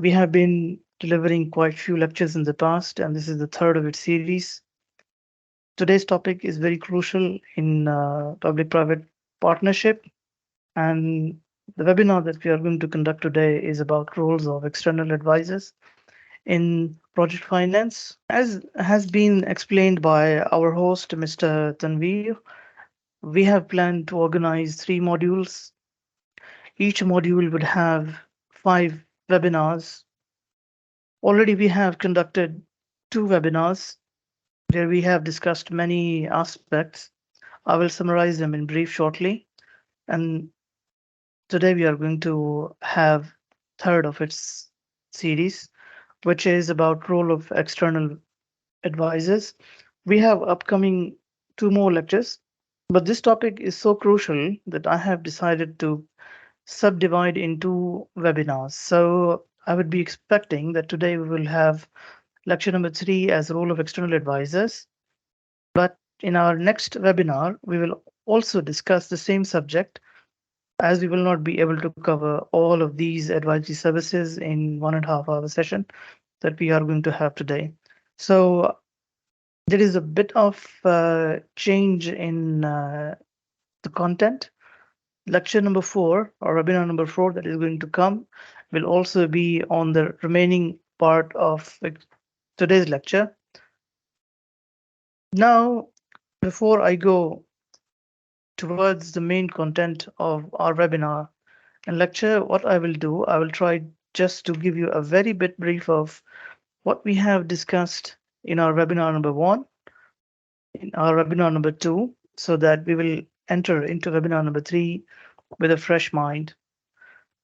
We have been delivering quite few lectures in the past, and this is the third of its series. Today's topic is very crucial in public-private partnership, and the webinar that we are going to conduct today is about roles of external advisors in project finance. As has been explained by our host, Mr. Tanveer, we have planned to organize 3 modules. Each module would have 5 webinars. Already we have conducted 2 webinars where we have discussed many aspects. I will summarize them in brief shortly. And today we are going to have third of its series, which is about role of external advisors. We have upcoming 2 more lectures, but this topic is so crucial that I have decided to subdivide into webinars. So I would be expecting that today we will have lecture number 3 as role of external advisors. But in our next webinar, we will also discuss the same subject, as we will not be able to cover all of these advisory services in 1.5 hour session that we are going to have today. So there is a bit of change in the content. Lecture number 4 or webinar number 4 that is going to come will also be on the remaining part of today's lecture. Now, before I go towards the main content of our webinar and lecture, what I will do, I will try just to give you a very bit brief of what we have discussed in our webinar number 1, in our webinar number 2, so that we will enter into webinar number 3 with a fresh mind.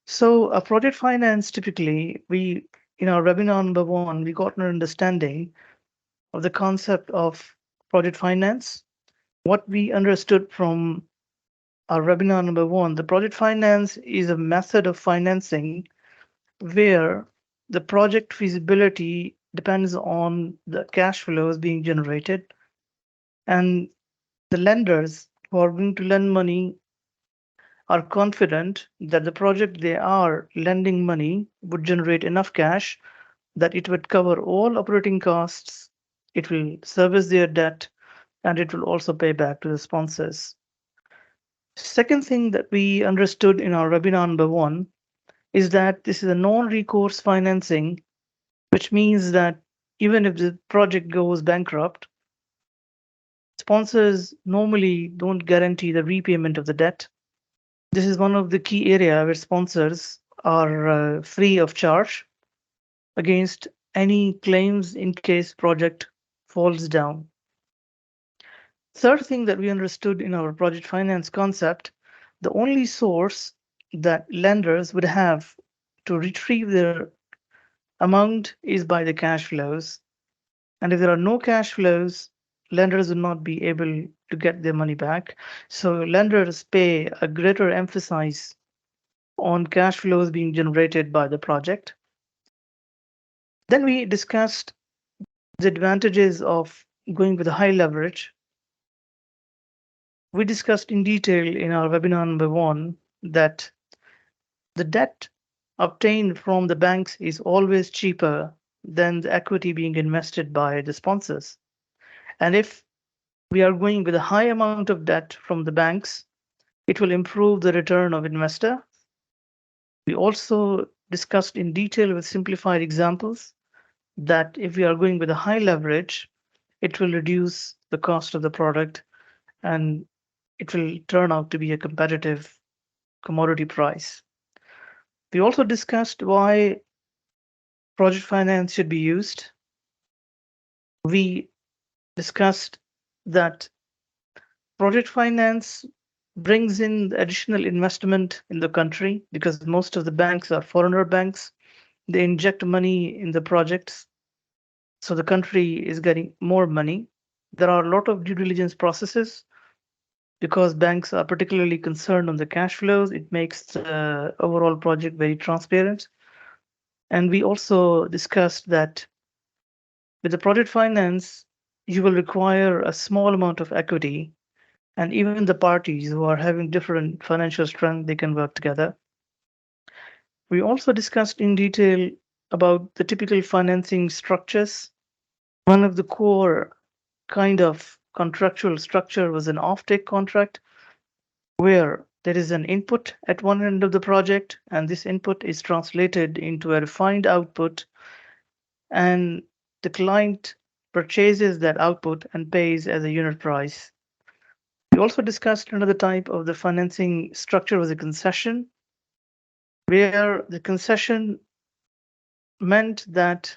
So a project finance, typically, in our webinar number 1, we got an understanding of the concept of project finance. What we understood from our webinar number 1, the project finance is a method of financing where the project feasibility depends on the cash flows being generated, and the lenders who are going to lend money are confident that the project they are lending money would generate enough cash that it would cover all operating costs, it will service their debt, and it will also pay back to the sponsors. Second thing that we understood in our webinar number 1 is that this is a non-recourse financing, which means that even if the project goes bankrupt, sponsors normally don't guarantee the repayment of the debt. This is one of the key area where sponsors are free of charge against any claims in case project falls down. Third thing that we understood in our project finance concept, the only source that lenders would have to retrieve their amount is by the cash flows. And if there are no cash flows, lenders will not be able to get their money back. So lenders pay a greater emphasis on cash flows being generated by the project. Then we discussed the advantages of going with a high leverage. We discussed in detail in our webinar number 1 that the debt obtained from the banks is always cheaper than the equity being invested by the sponsors. And if we are going with a high amount of debt from the banks, it will improve the return of investor. We also discussed in detail with simplified examples that if we are going with a high leverage, it will reduce the cost of the product and it will turn out to be a competitive commodity price. We also discussed why project finance should be used. We discussed that project finance brings in additional investment in the country because most of the banks are foreigner banks. They inject money in the projects, so the country is getting more money. There are a lot of due diligence processes because banks are particularly concerned on the cash flows. It makes the overall project very transparent. And we also discussed that with the project finance, you will require a small amount of equity, and even the parties who are having different financial strength, they can work together. We also discussed in detail about the typical financing structures. One of the core kind of contractual structure was an offtake contract where there is an input at one end of the project and this input is translated into a refined output and the client purchases that output and pays as a unit price. We also discussed another type of the financing structure was a concession, where the concession meant that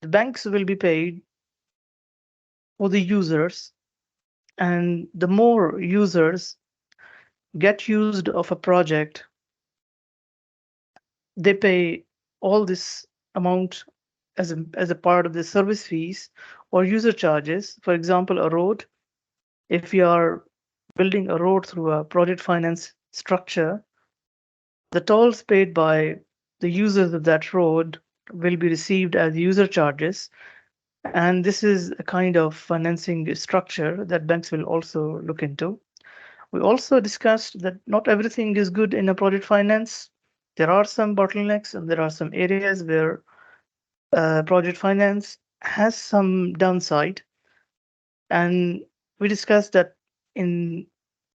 the banks will be paid for the users, and the more users get used of a project, they pay all this amount as a part of the service fees or user charges. For example, a road, if you are building a road through a project finance structure, the tolls paid by the users of that road will be received as user charges. And this is a kind of financing structure that banks will also look into. We also discussed that not everything is good in a project finance. There are some bottlenecks and there are some areas where project finance has some downside. And we discussed that in,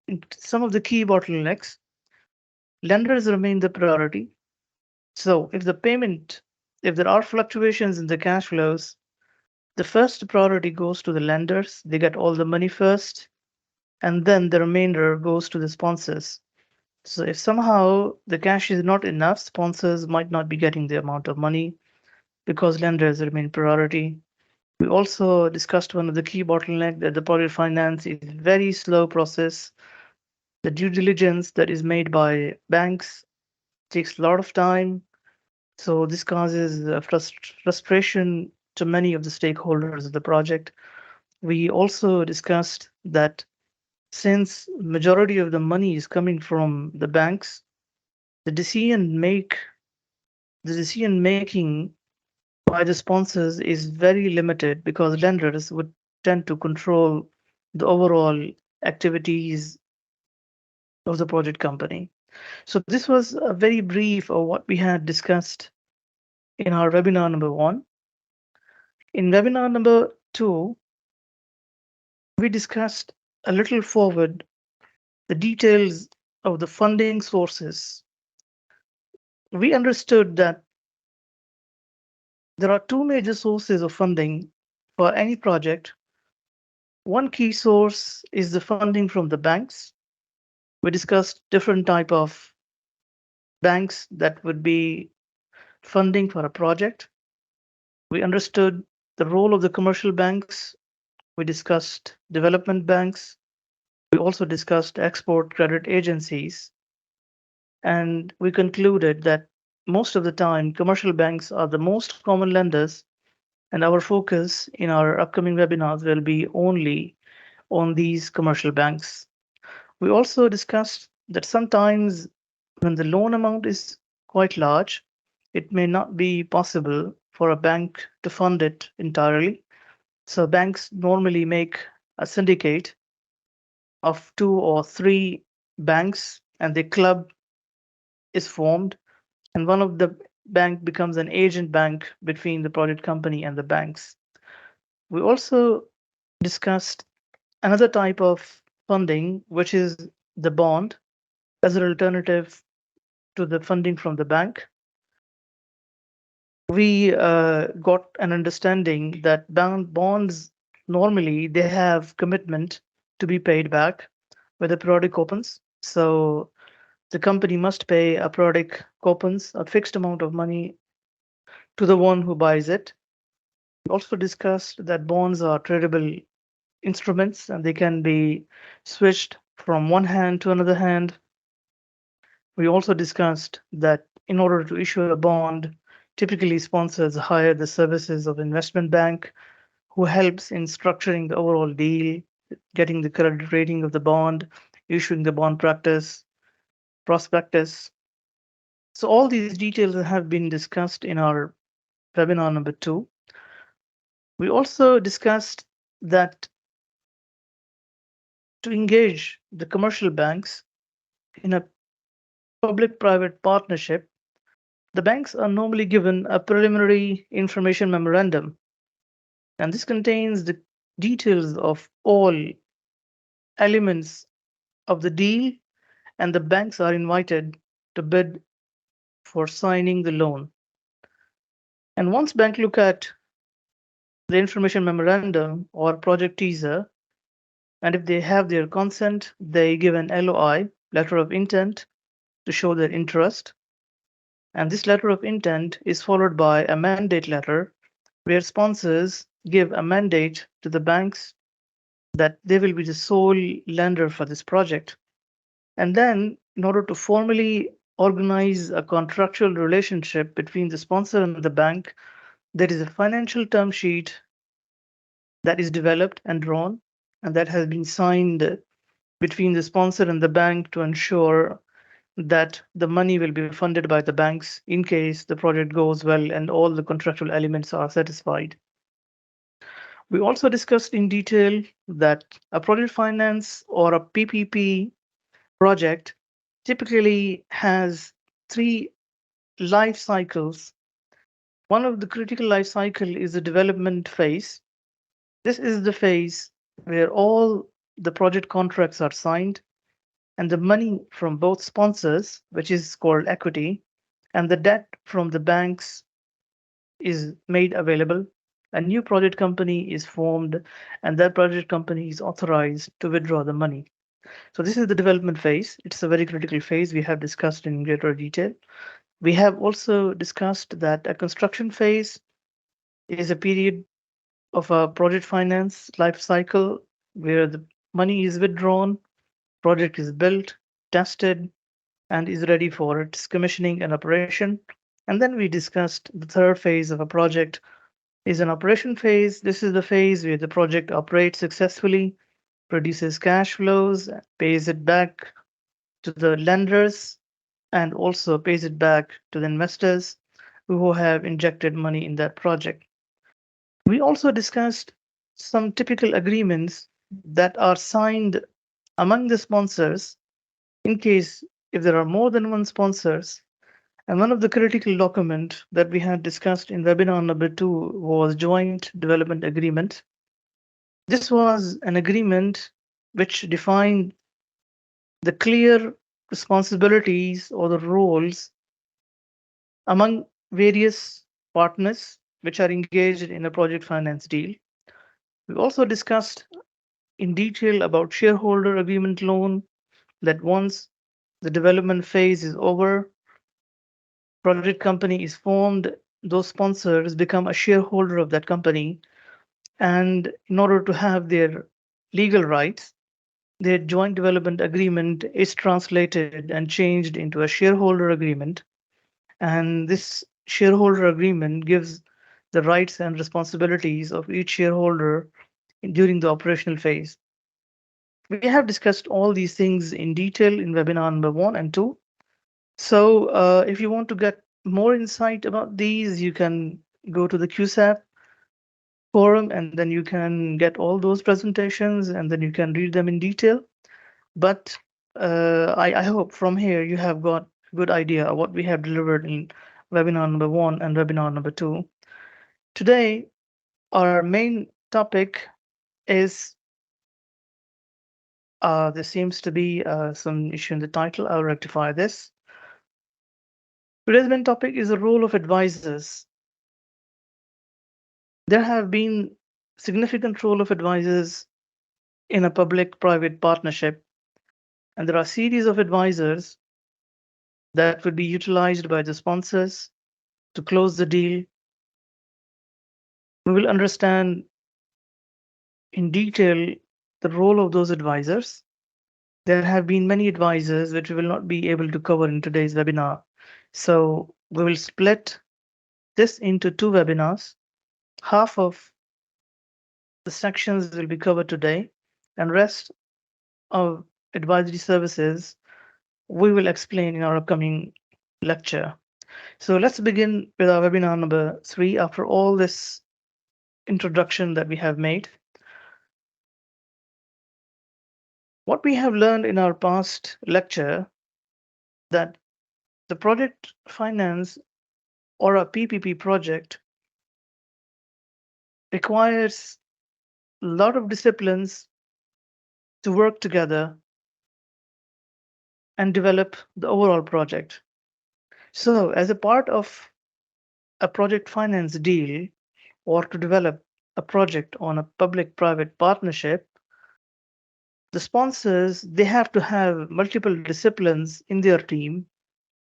in some of the key bottlenecks, lenders remain the priority. So if there are fluctuations in the cash flows, the first priority goes to the lenders. They get all the money first, and then the remainder goes to the sponsors. So if somehow the cash is not enough, sponsors might not be getting the amount of money because lenders remain priority. We also discussed one of the key bottleneck that the project finance is very slow process. The due diligence that is made by banks takes a lot of time. So this causes frustration to many of the stakeholders of the project. We also discussed that since majority of the money is coming from the banks, the decision making by the sponsors is very limited because lenders would tend to control the overall activities of the project company. So this was a very brief of what we had discussed in our webinar number 1. In webinar number 2, we discussed a little forward the details of the funding sources. We understood that there are two major sources of funding for any project. One key source is the funding from the banks. We discussed different type of banks that would be funding for a project. We understood the role of the commercial banks. We discussed development banks. We also discussed export credit agencies. And we concluded that most of the time, commercial banks are the most common lenders, and our focus in our upcoming webinars will be only on these commercial banks. We also discussed that sometimes when the loan amount is quite large, it may not be possible for a bank to fund it entirely. So banks normally make a syndicate of 2 or 3 banks, and the club is formed, and one of the bank becomes an agent bank between the project company and the banks. We also discussed another type of funding, which is the bond as an alternative to the funding from the bank. We got an understanding that bonds normally they have commitment to be paid back with the periodic coupons. So the company must pay a periodic coupons, a fixed amount of money to the one who buys it. We also discussed that bonds are tradable instruments and they can be switched from one hand to another hand. We also discussed that in order to issue a bond, typically sponsors hire the services of investment bank who helps in structuring the overall deal, getting the credit rating of the bond, issuing the bond prospectus. So all these details have been discussed in our webinar number 2. We also discussed that to engage the commercial banks in a public-private partnership, The banks are normally given a preliminary information memorandum, and this contains the details of all elements of the deal, and the banks are invited to bid for signing the loan. And once bank look at the information memorandum or project teaser, and if they have their consent, they give an LOI, letter of intent, to show their interest. And this letter of intent is followed by a mandate letter where sponsors give a mandate to the banks that they will be the sole lender for this project. And then, in order to formally organize a contractual relationship between the sponsor and the bank, there is a financial term sheet that is developed and drawn, and that has been signed between the sponsor and the bank to ensure that the money will be funded by the banks in case the project goes well and all the contractual elements are satisfied. We also discussed in detail that a project finance or a PPP project typically has three life cycles. One of the critical life cycle is the development phase. This is the phase where all the project contracts are signed and the money from both sponsors, which is called equity, and the debt from the banks is made available. A new project company is formed, and that project company is authorized to withdraw the money. So, this is the development phase. It's a very critical phase we have discussed in greater detail. We have also discussed that a construction phase is a period of a project finance life cycle where the money is withdrawn, project is built, tested, and is ready for its commissioning and operation. And then we discussed the third phase of a project is an operation phase. This is the phase where the project operates successfully, produces cash flows, pays it back to the lenders, and also pays it back to the investors who have injected money in that project. We also discussed some typical agreements that are signed among the sponsors in case if there are more than one sponsors. And one of the critical documents that we had discussed in webinar number 2 was joint development agreement. This was an agreement which defined the clear responsibilities or the roles among various partners which are engaged in a project finance deal. We also discussed in detail about shareholder agreement loan that once the development phase is over, project company is formed, those sponsors become a shareholder of that company. And in order to have their legal rights, their joint development agreement is translated and changed into a shareholder agreement. And this shareholder agreement gives the rights and responsibilities of each shareholder during the operational phase. We have discussed all these things in detail in webinar number 1 and 2. So if you want to get more insight about these, you can go to the QSAP forum and then you can get all those presentations and then you can read them in detail. But I hope from here you have got a good idea of what we have delivered in webinar number 1 and webinar number 2. Today, our main topic is there seems to be some issue in the title. I'll rectify this. Today's main topic is the role of advisors. There have been significant role of advisors in a public-private partnership, and there are series of advisors that would be utilized by the sponsors to close the deal. We will understand in detail the role of those advisors. There have been many advisors which we will not be able to cover in today's webinar. So we will split this into 2 webinars. Half of the sections will be covered today, and rest of advisory services we will explain in our upcoming lecture. So let's begin with our webinar number 3 after all this introduction that we have made. What we have learned in our past lecture that the project finance or a PPP project requires a lot of disciplines to work together and develop the overall project. So, as a part of a project finance deal or to develop a project on a public private partnership, the sponsors they have to have multiple disciplines in their team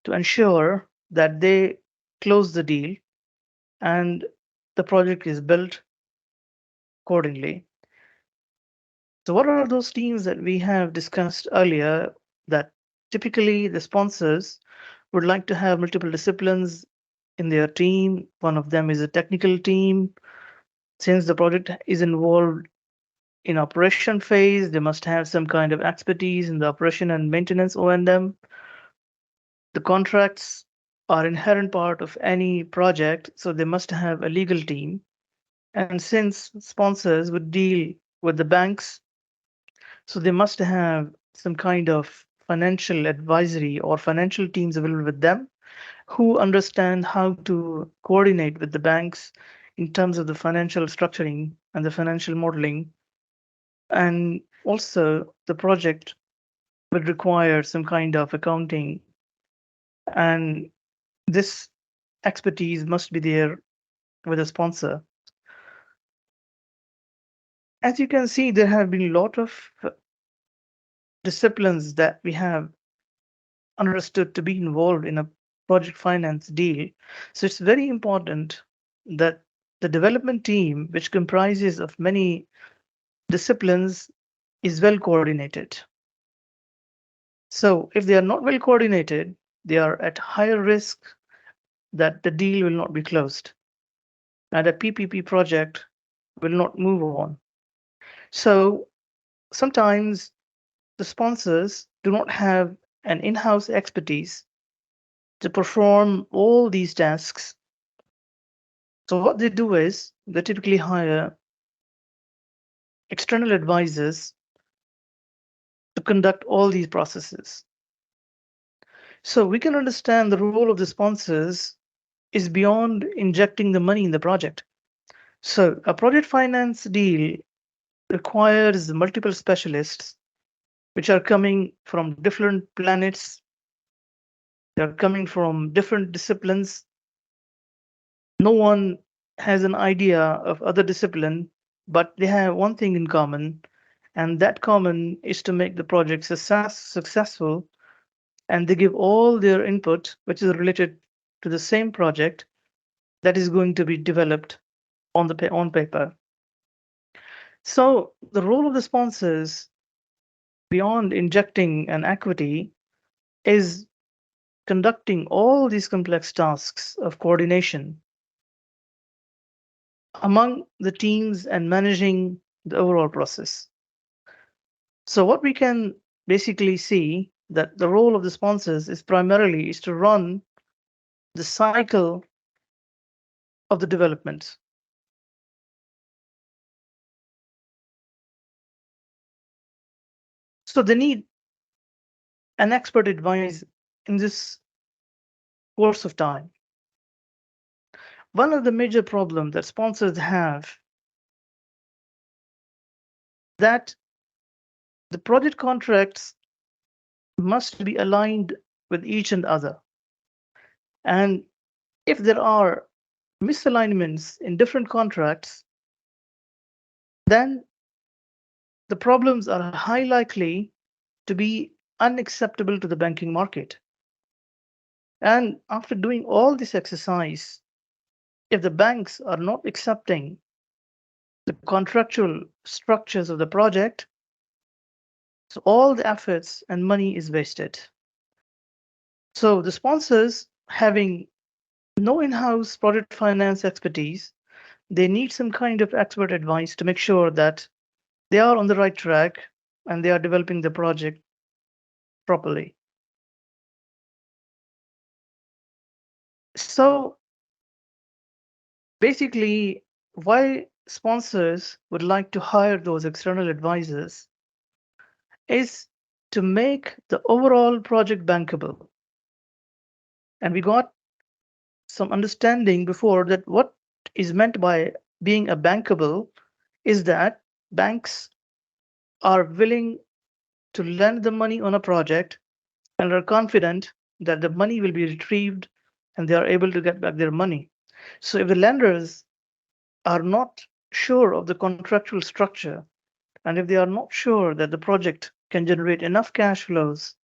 to ensure that they close the deal and the project is built accordingly. So, what are those teams that we have discussed earlier that typically the sponsors would like to have multiple disciplines in their team? One of them is a technical team. Since the project is involved in operation phase, they must have some kind of expertise in the operation and maintenance O&M. The contracts are inherent part of any project, so they must have a legal team. And since sponsors would deal with the banks, so they must have some kind of financial advisory or financial teams available with them who understand how to coordinate with the banks in terms of the financial structuring and the financial modeling. And also, the project would require some kind of accounting, and this expertise must be there with a sponsor. As you can see, there have been a lot of disciplines that we have understood to be involved in a project finance deal. So it's very important that the development team, which comprises of many disciplines, is well coordinated. So if they are not well coordinated, they are at higher risk that the deal will not be closed and a PPP project will not move on. So sometimes the sponsors do not have an in-house expertise to perform all these tasks. So what they do is they typically hire external advisors to conduct all these processes. So we can understand the role of the sponsors is beyond injecting the money in the project. So a project finance deal requires multiple specialists which are coming from different planets. They're coming from different disciplines. No one has an idea of other discipline, but they have one thing in common, and that common is to make the project successful, and they give all their input, which is related to the same project that is going to be developed on paper. So the role of the sponsors, beyond injecting an equity, is conducting all these complex tasks of coordination among the teams and managing the overall process. So what we can basically see that the role of the sponsors is primarily is to run the cycle of the development. So they need an expert advice in this course of time. One of the major problems that sponsors have that the project contracts must be aligned with each and other. And if there are misalignments in different contracts, then the problems are high likely to be unacceptable to the banking market. And after doing all this exercise, if the banks are not accepting the contractual structures of the project, so all the efforts and money is wasted. So the sponsors having no in-house project finance expertise, they need some kind of expert advice to make sure that they are on the right track and they are developing the project properly. So basically, why sponsors would like to hire those external advisors is to make the overall project bankable. And we got some understanding before that what is meant by being a bankable is that banks are willing to lend the money on a project and are confident that the money will be retrieved and they are able to get back their money. So if the lenders are not sure of the contractual structure and if they are not sure that the project can generate enough cash flows,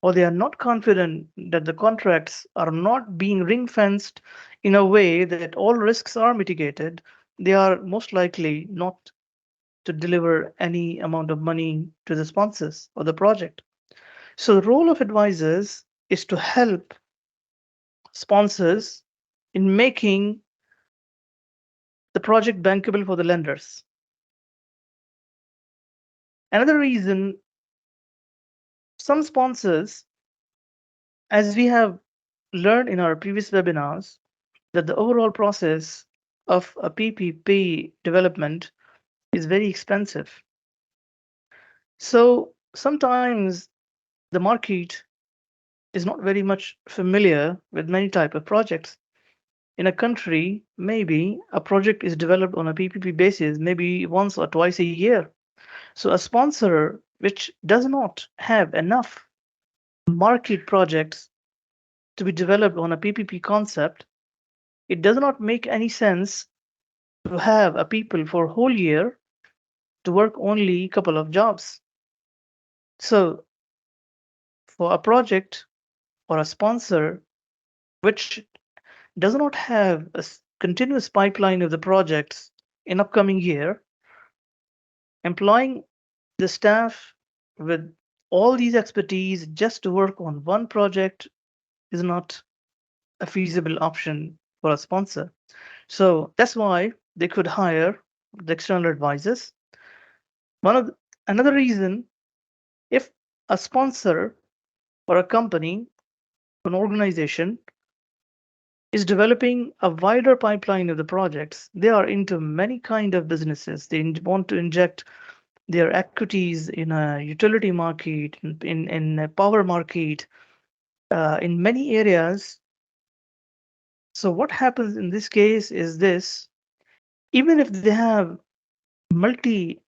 or they are not confident that the contracts are not being ring fenced in a way that all risks are mitigated, they are most likely not to deliver any amount of money to the sponsors or the project. So, the role of advisors is to help sponsors in making the project bankable for the lenders. Another reason, some sponsors, as we have learned in our previous webinars, that the overall process of a PPP development is very expensive. So sometimes the market is not very much familiar with many type of projects. In a country, maybe a project is developed on a PPP basis, maybe once or twice a year. So a sponsor which does not have enough market projects to be developed on a PPP concept, it does not make any sense to have a people for a whole year to work only a couple of jobs. So for a project or a sponsor which does not have a continuous pipeline of the projects in upcoming year, employing the staff with all these expertise just to work on one project is not a feasible option for a sponsor. So that's why they could hire the external advisors. One of another reason, if a sponsor or a company, an organization is developing a wider pipeline of the projects, they are into many kind of businesses. They want to inject their equities in a utility market, in a power market, in many areas. So what happens in this case is this: even if they have multi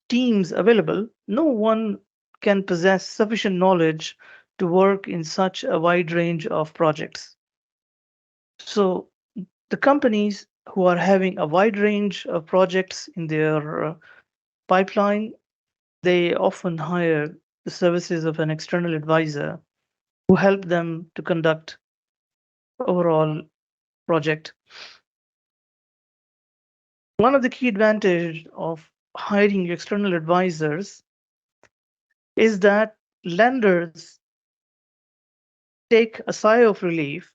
teams available, no one can possess sufficient knowledge to work in such a wide range of projects. So the companies who are having a wide range of projects in their pipeline, they often hire the services of an external advisor who help them to conduct overall project. One of the key advantage of hiring external advisors is that lenders take a sigh of relief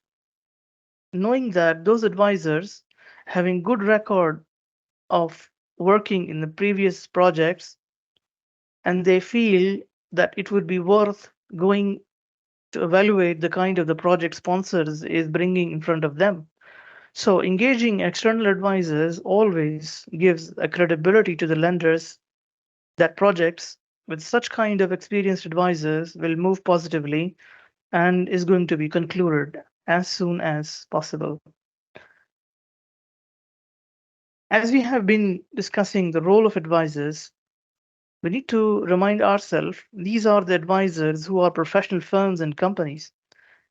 knowing that those advisors having good record of working in the previous projects, and they feel that it would be worth going to evaluate the kind of the project sponsors is bringing in front of them. So engaging external advisors always gives a credibility to the lenders that projects with such kind of experienced advisors will move positively and is going to be concluded as soon as possible. As we have been discussing the role of advisors, we need to remind ourselves these are the advisors who are professional firms and companies,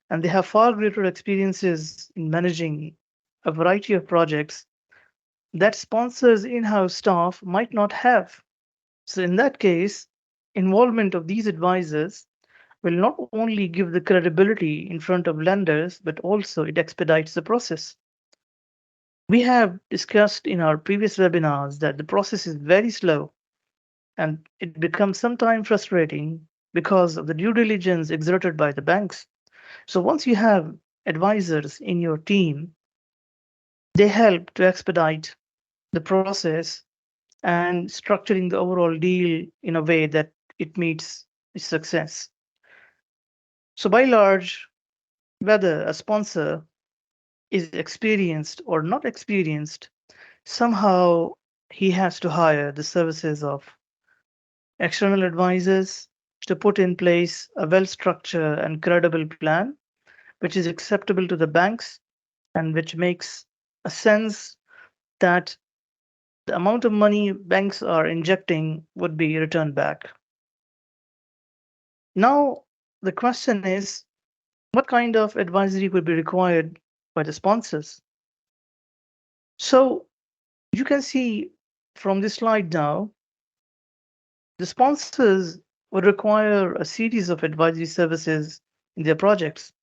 and they have far greater experiences in managing a variety of projects that sponsors in-house staff might not have. So in that case, involvement of these advisors will not only give the credibility in front of lenders, but also it expedites the process. We have discussed in our previous webinars that the process is very slow and it becomes sometimes frustrating because of the due diligence exerted by the banks. So once you have advisors in your team, they help to expedite the process and structuring the overall deal in a way that it meets its success. So by large, whether a sponsor is experienced or not experienced, somehow he has to hire the services of external advisors to put in place a well structured and credible plan which is acceptable to the banks and which makes a sense that the amount of money banks are injecting would be returned back. Now, the question is, what kind of advisory would be required by the sponsors? So you can see from this slide now, the sponsors would require a series of advisory services in their projects.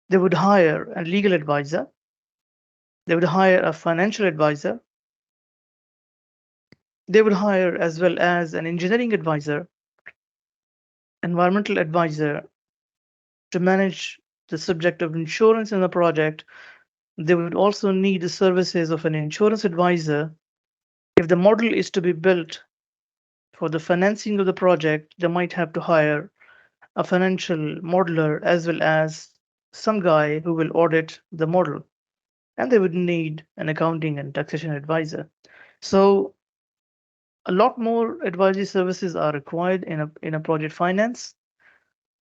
They would hire a legal advisor, they would hire a financial advisor, they would hire as well as an engineering advisor, environmental advisor to manage the subject of insurance in the project. They would also need the services of an insurance advisor. If the model is to be built for the financing of the project, they might have to hire a financial modeler as well as some guy who will audit the model. And they would need an accounting and taxation advisor. So a lot more advisory services are required in a project finance.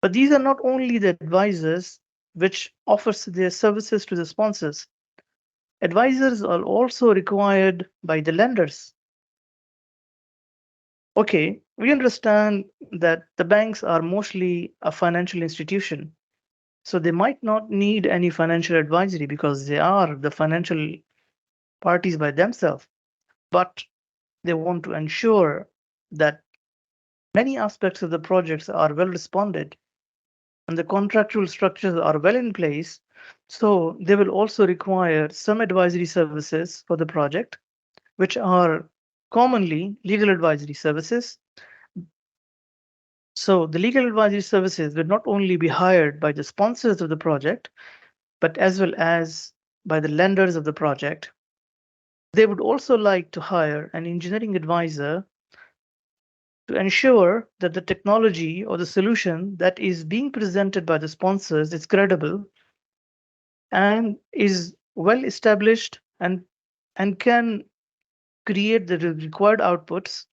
But these are not only the advisors which offers their services to the sponsors. Advisors are also required by the lenders. Okay, we understand that the banks are mostly a financial institution, so they might not need any financial advisory because they are the financial parties by themselves. But they want to ensure that many aspects of the projects are well responded and the contractual structures are well in place. So they will also require some advisory services for the project, which are commonly legal advisory services. So the legal advisory services will not only be hired by the sponsors of the project, but as well as by the lenders of the project. They would also like to hire an engineering advisor to ensure that the technology or the solution that is being presented by the sponsors is credible and is well established and can create the required outputs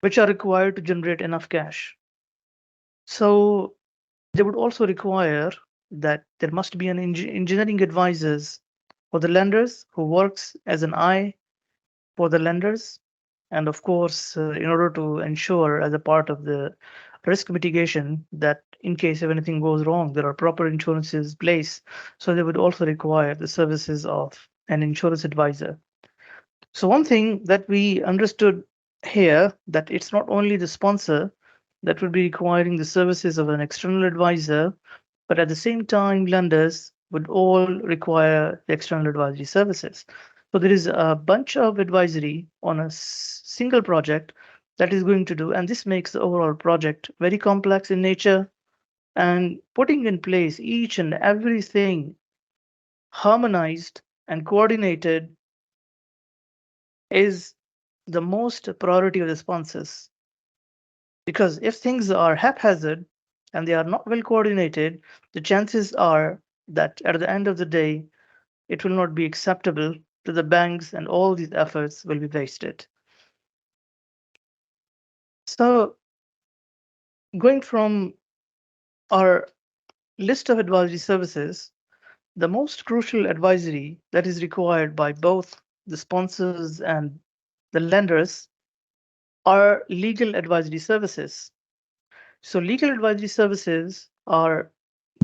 which are required to generate enough cash. So they would also require that there must be an engineering advisors for the lenders who works as an eye for the lenders. And of course, in order to ensure as a part of the risk mitigation that in case if anything goes wrong, there are proper insurances placed. So they would also require the services of an insurance advisor. So one thing that we understood here that it's not only the sponsor that would be requiring the services of an external advisor, but at the same time, lenders would all require the external advisory services. So there is a bunch of advisory on a single project that is going to do, and this makes the overall project very complex in nature. And putting in place each and everything harmonized and coordinated is the most priority of the sponsors. Because if things are haphazard and they are not well coordinated, the chances are that at the end of the day, it will not be acceptable to the banks and all these efforts will be wasted. So, going from our list of advisory services, the most crucial advisory that is required by both the sponsors and the lenders are legal advisory services. So, legal advisory services are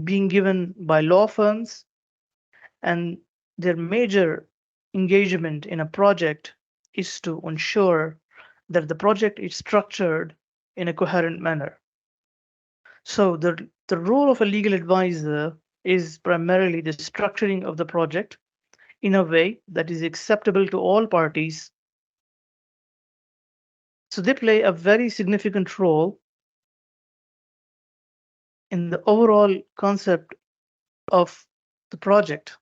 being given by law firms, and their major engagement in a project is to ensure that the project is structured in a coherent manner. So the role of a legal advisor is primarily the structuring of the project in a way that is acceptable to all parties. So they play a very significant role in the overall concept of the project.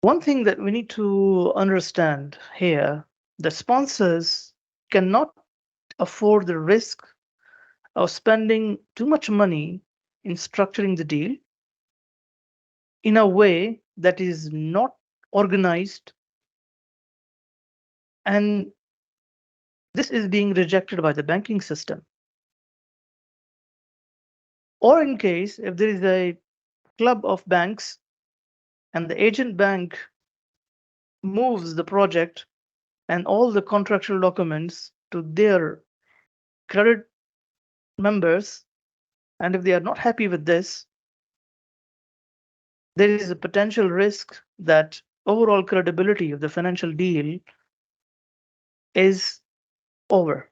One thing that we need to understand here, the sponsors cannot afford the risk of spending too much money in structuring the deal in a way that is not organized, and this is being rejected by the banking system. Or in case if there is a club of banks and the agent bank moves the project and all the contractual documents to their credit members, and if they are not happy with this, there is a potential risk that overall credibility of the financial deal is over.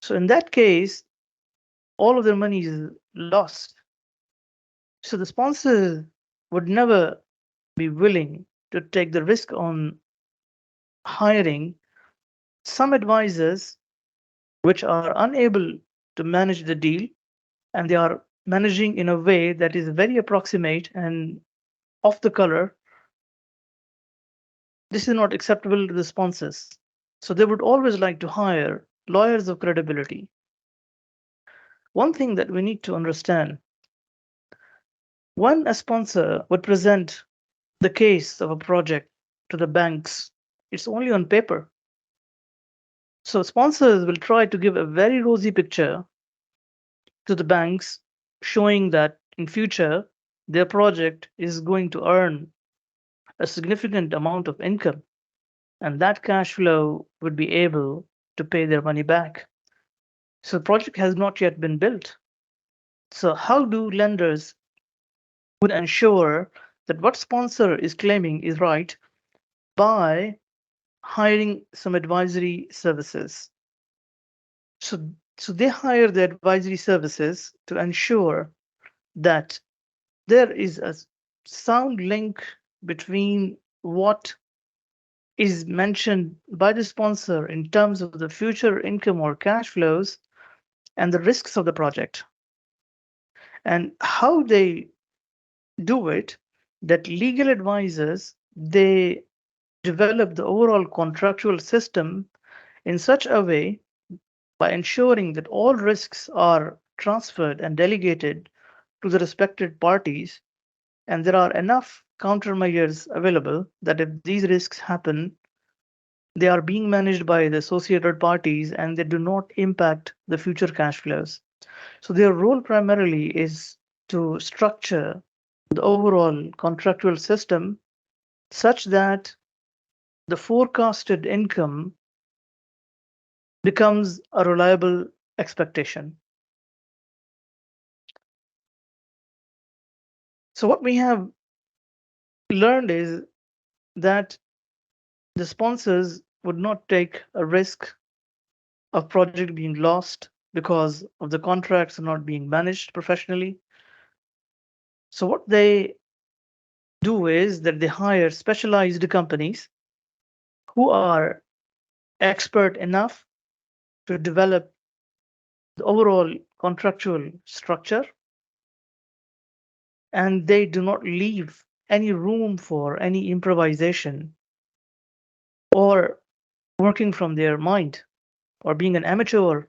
So in that case, all of their money is lost. So the sponsor would never be willing to take the risk on hiring some advisors which are unable to manage the deal, and they are managing in a way that is very approximate and off the color. This is not acceptable to the sponsors. So they would always like to hire lawyers of credibility. One thing that we need to understand, when a sponsor would present the case of a project to the banks, it's only on paper. So sponsors will try to give a very rosy picture to the banks, showing that in future their project is going to earn a significant amount of income, and that cash flow would be able to pay their money back. So the project has not yet been built. So how do lenders would ensure that what sponsor is claiming is right? By hiring some advisory services. So, so they hire the advisory services to ensure that there is a sound link between what is mentioned by the sponsor in terms of the future income or cash flows and the risks of the project. And how they do it, that legal advisors, they develop the overall contractual system in such a way by ensuring that all risks are transferred and delegated to the respected parties, and there are enough countermeasures available that if these risks happen, they are being managed by the associated parties and they do not impact the future cash flows. So their role primarily is to structure the overall contractual system such that the forecasted income becomes a reliable expectation. So what we have learned is that the sponsors would not take a risk of project being lost because of the contracts not being managed professionally. So what they do is that they hire specialized companies who are expert enough to develop the overall contractual structure, and they do not leave any room for any improvisation or working from their mind or being an amateur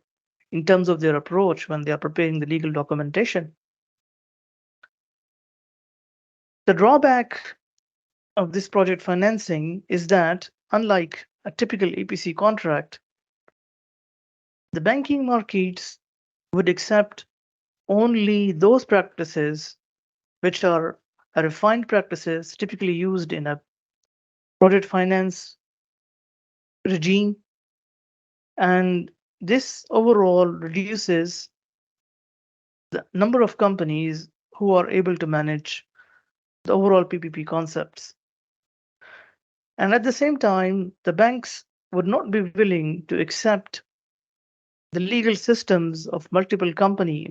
in terms of their approach when they are preparing the legal documentation. The drawback of this project financing is that, unlike a typical EPC contract, the banking markets would accept only those practices which are refined practices typically used in a project finance regime. And this overall reduces the number of companies who are able to manage the overall PPP concepts. And at the same time, the banks would not be willing to accept the legal systems of multiple countries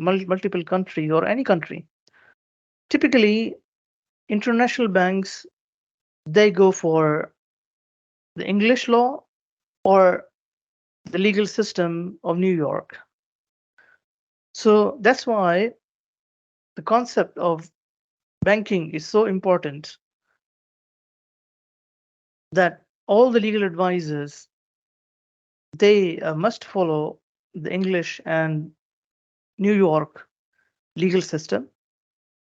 or any country. Typically, international banks, they go for the English law or the legal system of New York. So that's why the concept of banking is so important, that all the legal advisors, they must follow the English and New York legal system.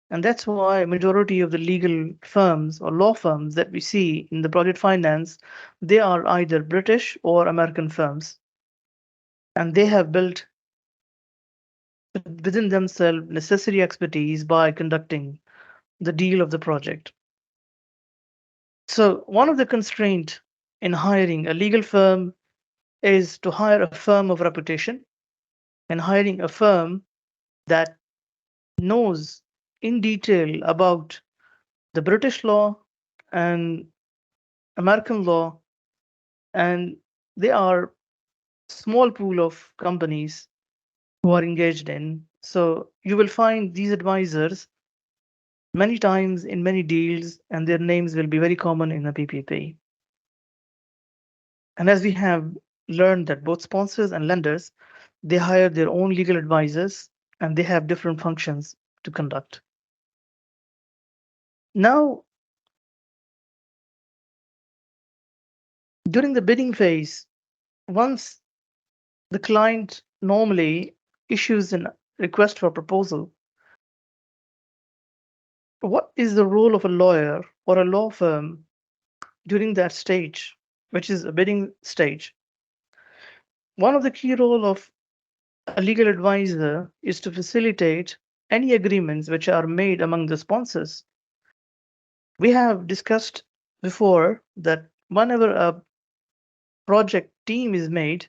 And that's why majority of the legal firms or law firms that we see in the project finance, they are either British or American firms. And they have built within themselves necessary expertise by conducting the deal of the project. So one of the constraints in hiring a legal firm is to hire a firm of reputation and hiring a firm that knows in detail about the British law and American law, and they are small pool of companies who are engaged in. So you will find these advisors many times in many deals, and their names will be very common in a PPP. And as we have learned that both sponsors and lenders, they hire their own legal advisors and they have different functions to conduct. Now, during the bidding phase, once the client normally issues a request for proposal, what is the role of a lawyer or a law firm during that stage, which is a bidding stage? One of the key role of a legal advisor is to facilitate any agreements which are made among the sponsors. We have discussed before that whenever a project team is made,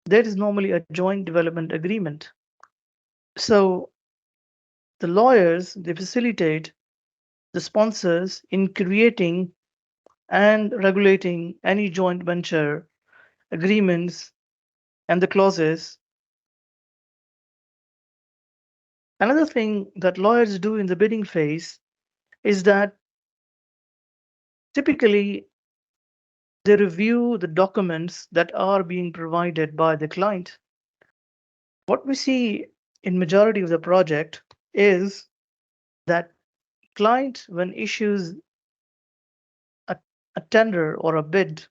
there is normally a joint development agreement. So the lawyers, they facilitate the sponsors in creating and regulating any joint venture agreements and the clauses. Another thing that lawyers do in the bidding phase is that typically they review the documents that are being provided by the client. What we see in majority of the project is that client, when issues a, a tender or a bid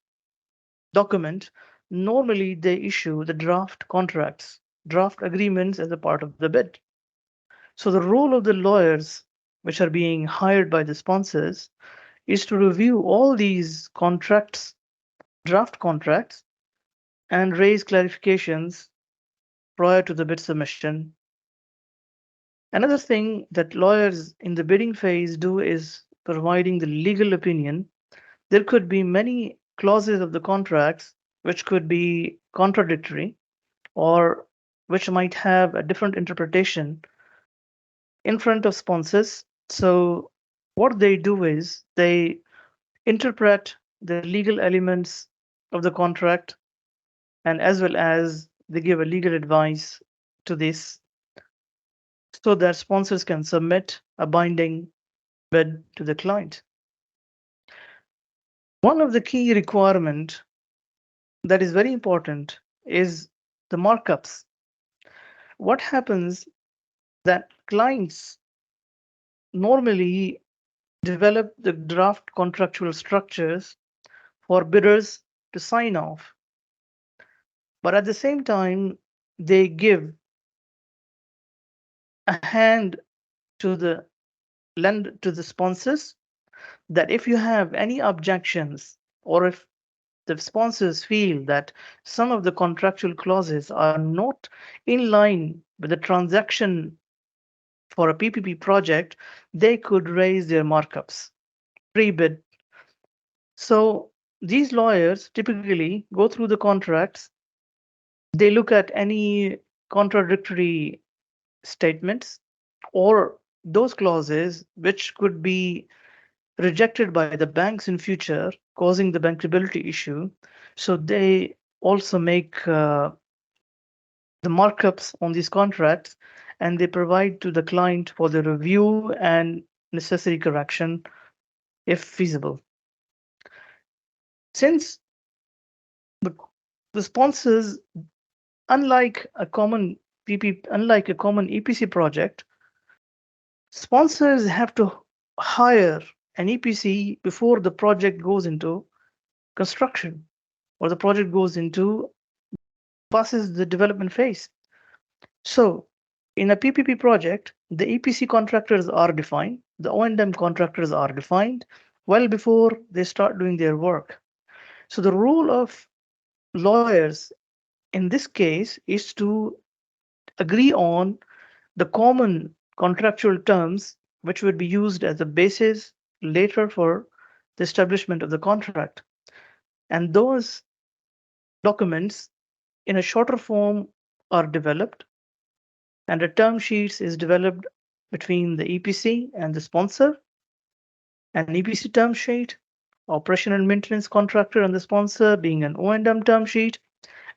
document, normally they issue the draft contracts, draft agreements as a part of the bid. So the role of the lawyers, which are being hired by the sponsors, is to review all these contracts, draft contracts, and raise clarifications prior to the bid submission. Another thing that lawyers in the bidding phase do is providing the legal opinion. There could be many clauses of the contracts which could be contradictory or which might have a different interpretation in front of sponsors. So, what they do is they interpret the legal elements of the contract and as well as they give a legal advice to this so that sponsors can submit a binding bid to the client. One of the key requirement that is very important is the markups. What happens that clients normally develop the draft contractual structures for bidders to sign off, but at the same time they give a hand to the lend to the sponsors that if you have any objections or if the sponsors feel that some of the contractual clauses are not in line with the transaction for a PPP project, they could raise their markups pre-bid. So these lawyers typically go through the contracts, they look at any contradictory statements or those clauses which could be rejected by the banks in future, causing the bankability issue. So they also make the markups on these contracts and they provide to the client for the review and necessary correction if feasible. Since the, the sponsors, unlike a common EPC project, sponsors have to hire an EPC before the project goes into construction or the project goes into passes the development phase. So in a PPP project, the EPC contractors are defined, the O&M contractors are defined well before they start doing their work. So the role of lawyers in this case is to agree on the common contractual terms which would be used as a basis later for the establishment of the contract. And those documents in a shorter form are developed, and a term sheets is developed between the EPC and the sponsor. An EPC term sheet, operation and maintenance contractor and the sponsor being an O&M term sheet,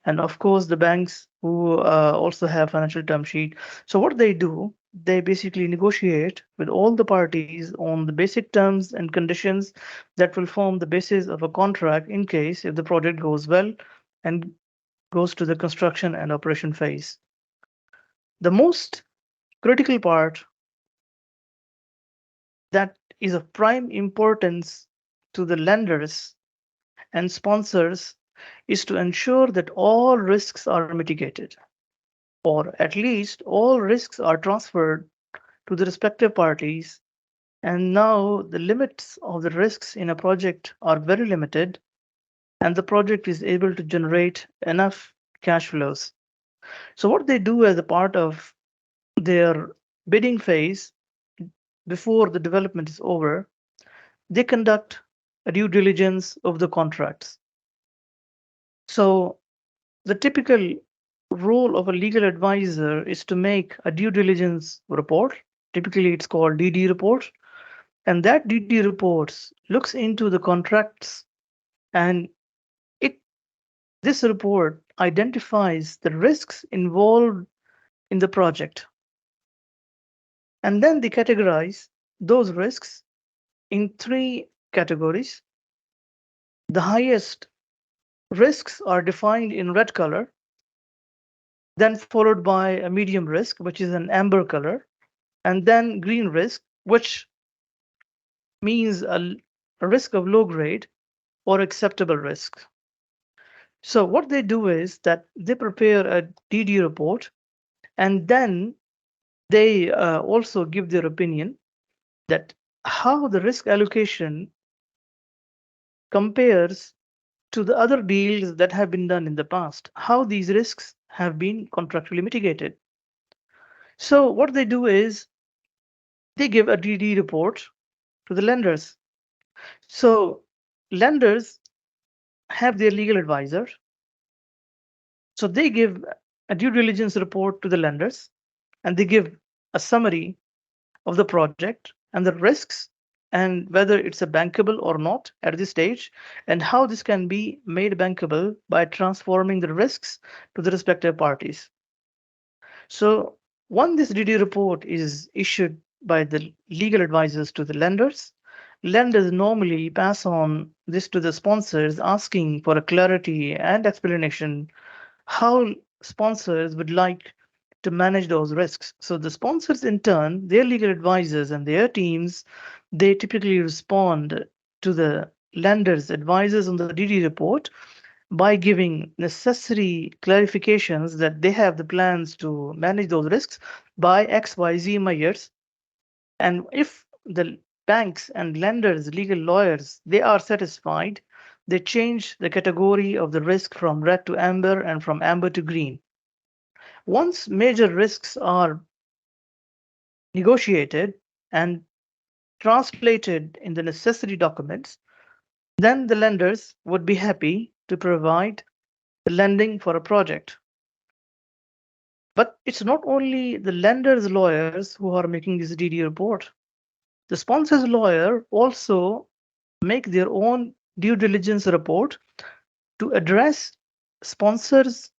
and of course the banks who also have financial term sheet. So what they do, they basically negotiate with all the parties on the basic terms and conditions that will form the basis of a contract in case if the project goes well and goes to the construction and operation phase. The most critical part that is of prime importance to the lenders and sponsors is to ensure that all risks are mitigated, or at least all risks are transferred to the respective parties. And now the limits of the risks in a project are very limited, and the project is able to generate enough cash flows. So, what they do as a part of their bidding phase before the development is over, they conduct a due diligence of the contracts. So, the typical role of a legal advisor is to make a due diligence report. Typically, it's called DD report. And that DD reports looks into the contracts, and it this report identifies the risks involved in the project. And then they categorize those risks in three categories. The highest risks are defined in red color, then followed by a medium risk, which is an amber color, and then green risk, which means a risk of low grade or acceptable risk. So what they do is that they prepare a DD report, and then they also give their opinion that how the risk allocation compares to the other deals that have been done in the past, how these risks have been contractually mitigated. So what they do is they give a DD report to the lenders. So lenders have their legal advisor. So they give a due diligence report to the lenders, and they give a summary of the project and the risks and whether it's a bankable or not at this stage, and how this can be made bankable by transforming the risks to the respective parties. So once this DD report is issued by the legal advisors to the lenders, lenders normally pass on this to the sponsors asking for a clarity and explanation how sponsors would like to manage those risks. So the sponsors, in turn, their legal advisors and their teams, they typically respond to the lenders' advisors on the DD report by giving necessary clarifications that they have the plans to manage those risks by XYZ measures. And if the banks and lenders, legal lawyers, they are satisfied, they change the category of the risk from red to amber and from amber to green. Once major risks are negotiated and translated in the necessary documents, then the lenders would be happy to provide the lending for a project. But it's not only the lender's lawyers who are making this DD report. The sponsor's lawyer also make their own due diligence report to address sponsors'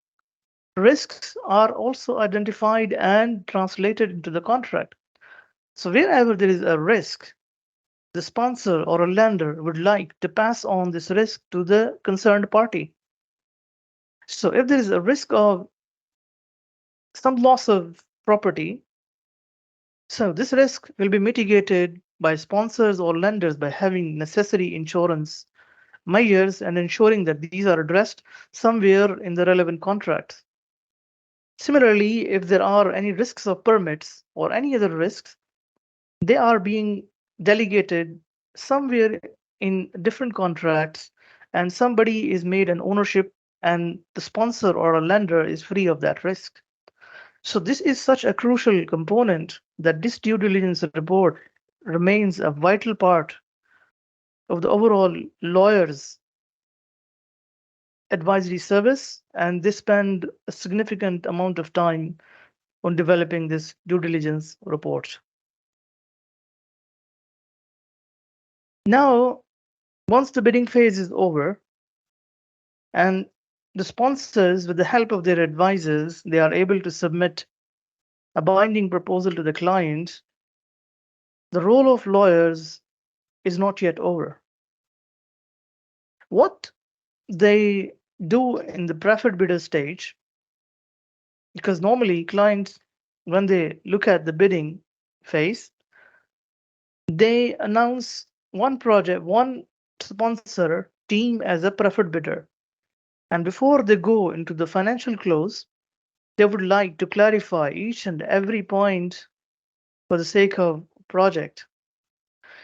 risks are also identified and translated into the contract. So wherever there is a risk, the sponsor or a lender would like to pass on this risk to the concerned party. So if there is a risk of some loss of property, so this risk will be mitigated by sponsors or lenders by having necessary insurance measures and ensuring that these are addressed somewhere in the relevant contracts. Similarly, if there are any risks of permits or any other risks, they are being delegated somewhere in different contracts, and somebody is made an ownership, and the sponsor or a lender is free of that risk. So this is such a crucial component that this due diligence report remains a vital part of the overall lawyer's advisory service, and they spend a significant amount of time on developing this due diligence report. Now, once the bidding phase is over and the sponsors, with the help of their advisors, they are able to submit a binding proposal to the client, the role of lawyers is not yet over. What they do in the preferred bidder stage, because normally clients, when they look at the bidding phase, they announce one project, one sponsor team as a preferred bidder. And before they go into the financial close, they would like to clarify each and every point for the sake of project.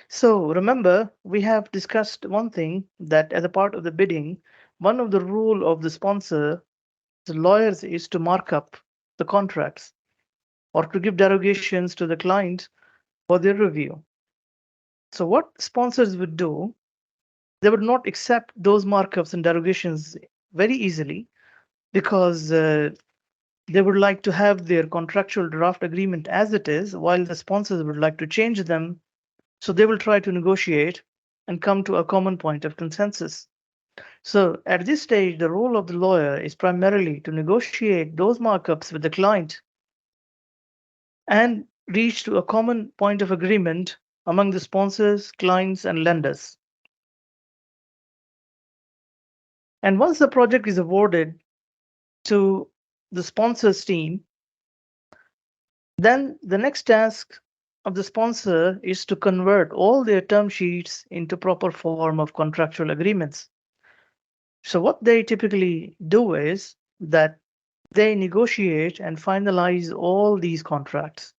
So remember, we have discussed one thing, that as a part of the bidding, one of the rule of the sponsor, the lawyers, is to mark up the contracts or to give derogations to the client for their review. So what sponsors would do, they would not accept those markups and derogations very easily, because they would like to have their contractual draft agreement as it is, while the sponsors would like to change them. So they will try to negotiate and come to a common point of consensus. So at this stage, the role of the lawyer is primarily to negotiate those markups with the client and reach to a common point of agreement among the sponsors, clients, and lenders. And once the project is awarded to the sponsors team, then the next task of the sponsor is to convert all their term sheets into proper form of contractual agreements. So what they typically do is that they negotiate and finalize all these contracts.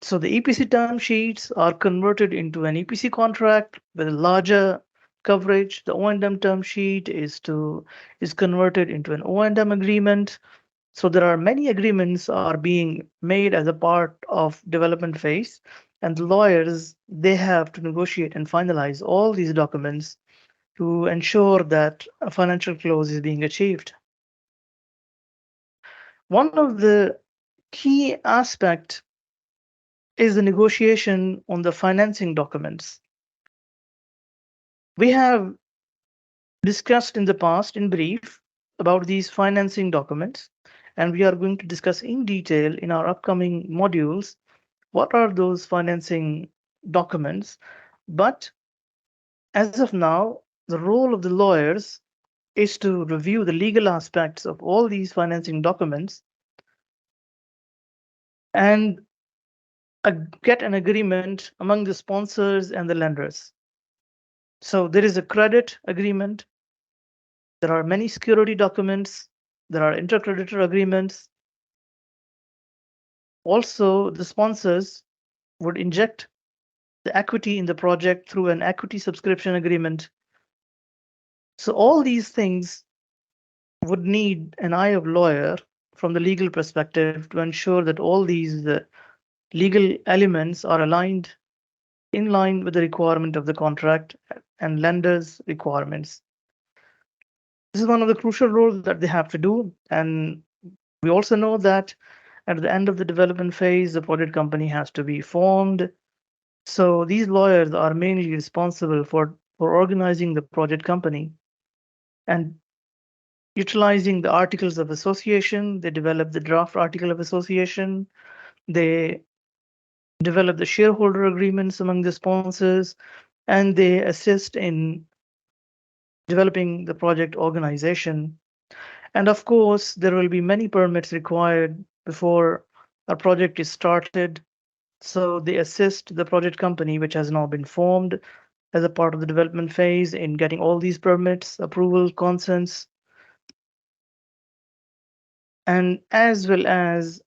So the EPC term sheets are converted into an EPC contract with a larger coverage. The O&M term sheet is converted into an O&M agreement. So there are many agreements are being made as a part of development phase, and the lawyers, they have to negotiate and finalize all these documents to ensure that a financial close is being achieved. One of the key aspects is the negotiation on the financing documents. We have discussed in the past in brief about these financing documents, and we are going to discuss in detail in our upcoming modules what are those financing documents. But as of now, the role of the lawyers is to review the legal aspects of all these financing documents and get an agreement among the sponsors and the lenders. So there is a credit agreement, there are many security documents, there are intercreditor agreements. Also, the sponsors would inject the equity in the project through an equity subscription agreement. So all these things would need an eye of lawyer from the legal perspective to ensure that all these legal elements are aligned in line with the requirement of the contract and lenders' requirements. This is one of the crucial roles that they have to do. And we also know that at the end of the development phase, the project company has to be formed. So these lawyers are mainly responsible for organizing the project company and utilizing the articles of association. They develop the draft article of association. They develop the shareholder agreements among the sponsors, and they assist in developing the project organization. And of course, there will be many permits required before a project is started. So they assist the project company, which has now been formed as a part of the development phase, in getting all these permits, approval, consents, and as well as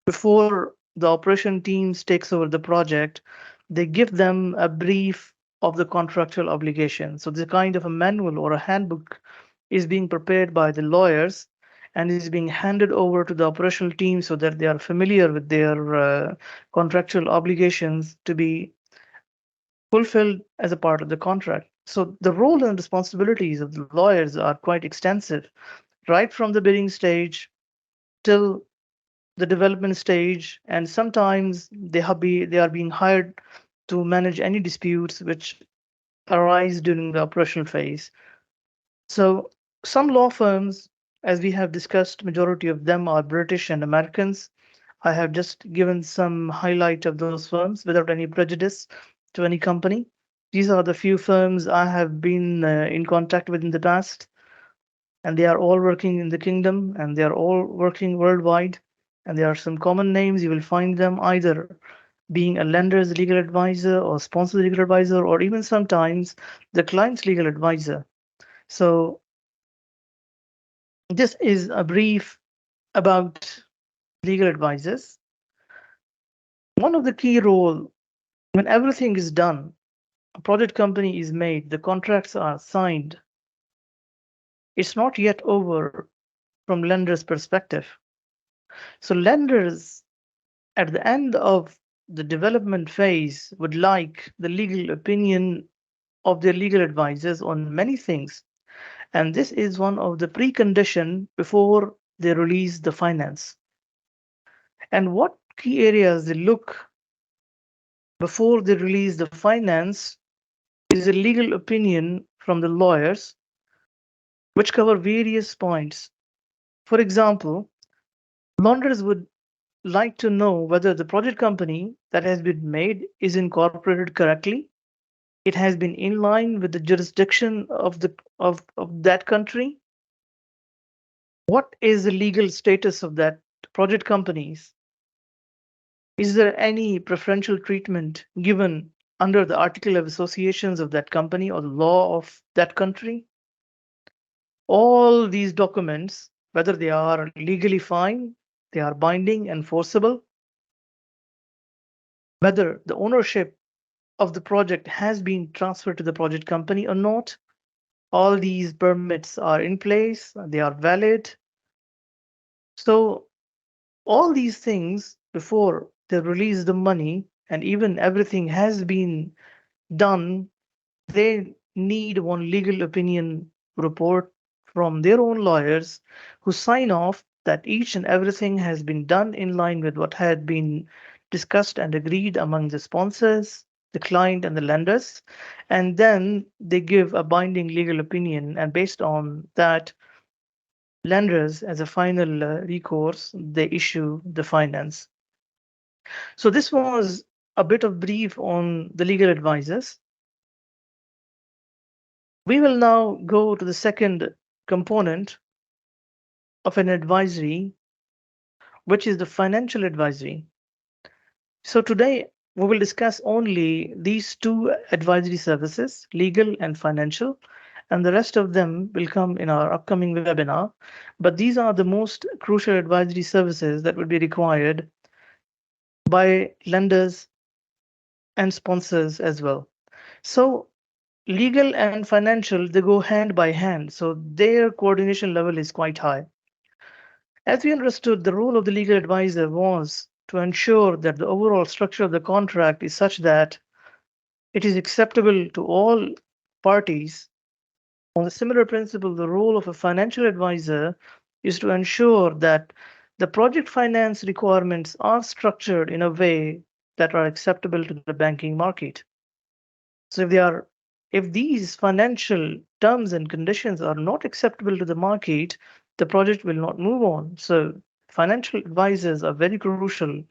before the operation teams takes over the project, they give them a brief of the contractual obligation. So the kind of a manual or a handbook is being prepared by the lawyers, and is being handed over to the operational team so that they are familiar with their contractual obligations to be fulfilled as a part of the contract. So the role and responsibilities of the lawyers are quite extensive, right from the bidding stage till the development stage, and sometimes they are being hired to manage any disputes which arise during the operational phase. So some law firms, as we have discussed, majority of them are British and Americans. I have just given some highlight of those firms without any prejudice to any company. These are the few firms I have been in contact with in the past, and they are all working in the kingdom and they are all working worldwide. And there are some common names. You will find them either being a lender's legal advisor or sponsor's legal advisor, or even sometimes the client's legal advisor. So this is a brief about legal advisors. One of the key role when everything is done, a project company is made, the contracts are signed, it's not yet over from lender's perspective. So lenders at the end of the development phase would like the legal opinion of their legal advisors on many things. And this is one of the precondition before they release the finance. And what key areas they look before they release the finance is a legal opinion from the lawyers, which cover various points. For example, lawyers would like to know whether the project company that has been made is incorporated correctly. It has been in line with the jurisdiction of that country. What is the legal status of that project companies? Is there any preferential treatment given under the article of associations of that company or the law of that country? All these documents, whether they are legally fine, they are binding, enforceable, whether the ownership of the project has been transferred to the project company or not, all these permits are in place, they are valid. So all these things before they release the money and even everything has been done, they need one legal opinion report from their own lawyers who sign off that each and everything has been done in line with what had been discussed and agreed among the sponsors, the client, and the lenders. And then they give a binding legal opinion, and based on that, lenders, as a final recourse, they issue the finance. So this was a bit of brief on the legal advisors. We will now go to the second component of an advisory, which is the financial advisory. So today we will discuss only these two advisory services, legal and financial, and the rest of them will come in our upcoming webinar. But these are the most crucial advisory services that will be required by lenders and sponsors as well. So legal and financial, they go hand by hand. So their coordination level is quite high. As we understood, the role of the legal advisor was to ensure that the overall structure of the contract is such that it is acceptable to all parties. On the similar principle, the role of a financial advisor is to ensure that the project finance requirements are structured in a way that are acceptable to the banking market. So if these financial terms and conditions are not acceptable to the market, the project will not move on. So financial advisors are very crucial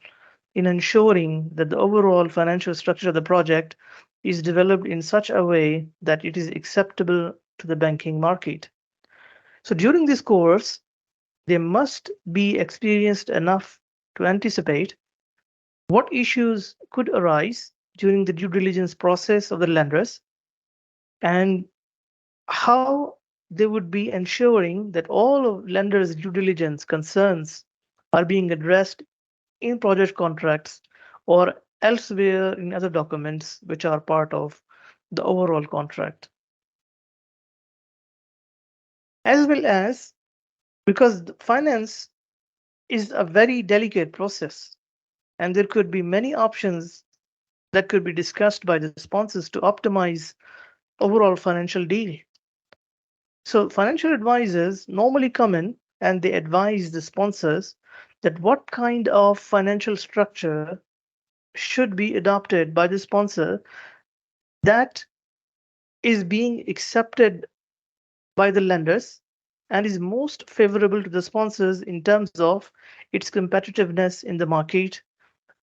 in ensuring that the overall financial structure of the project is developed in such a way that it is acceptable to the banking market. So during this course, they must be experienced enough to anticipate what issues could arise during the due diligence process of the lenders and how they would be ensuring that all of lenders' due diligence concerns are being addressed in project contracts or elsewhere in other documents which are part of the overall contract. As well as because finance is a very delicate process, and there could be many options that could be discussed by the sponsors to optimize overall financial deal. So financial advisors normally come in and they advise the sponsors that what kind of financial structure should be adopted by the sponsor that is being accepted by the lenders and is most favorable to the sponsors in terms of its competitiveness in the market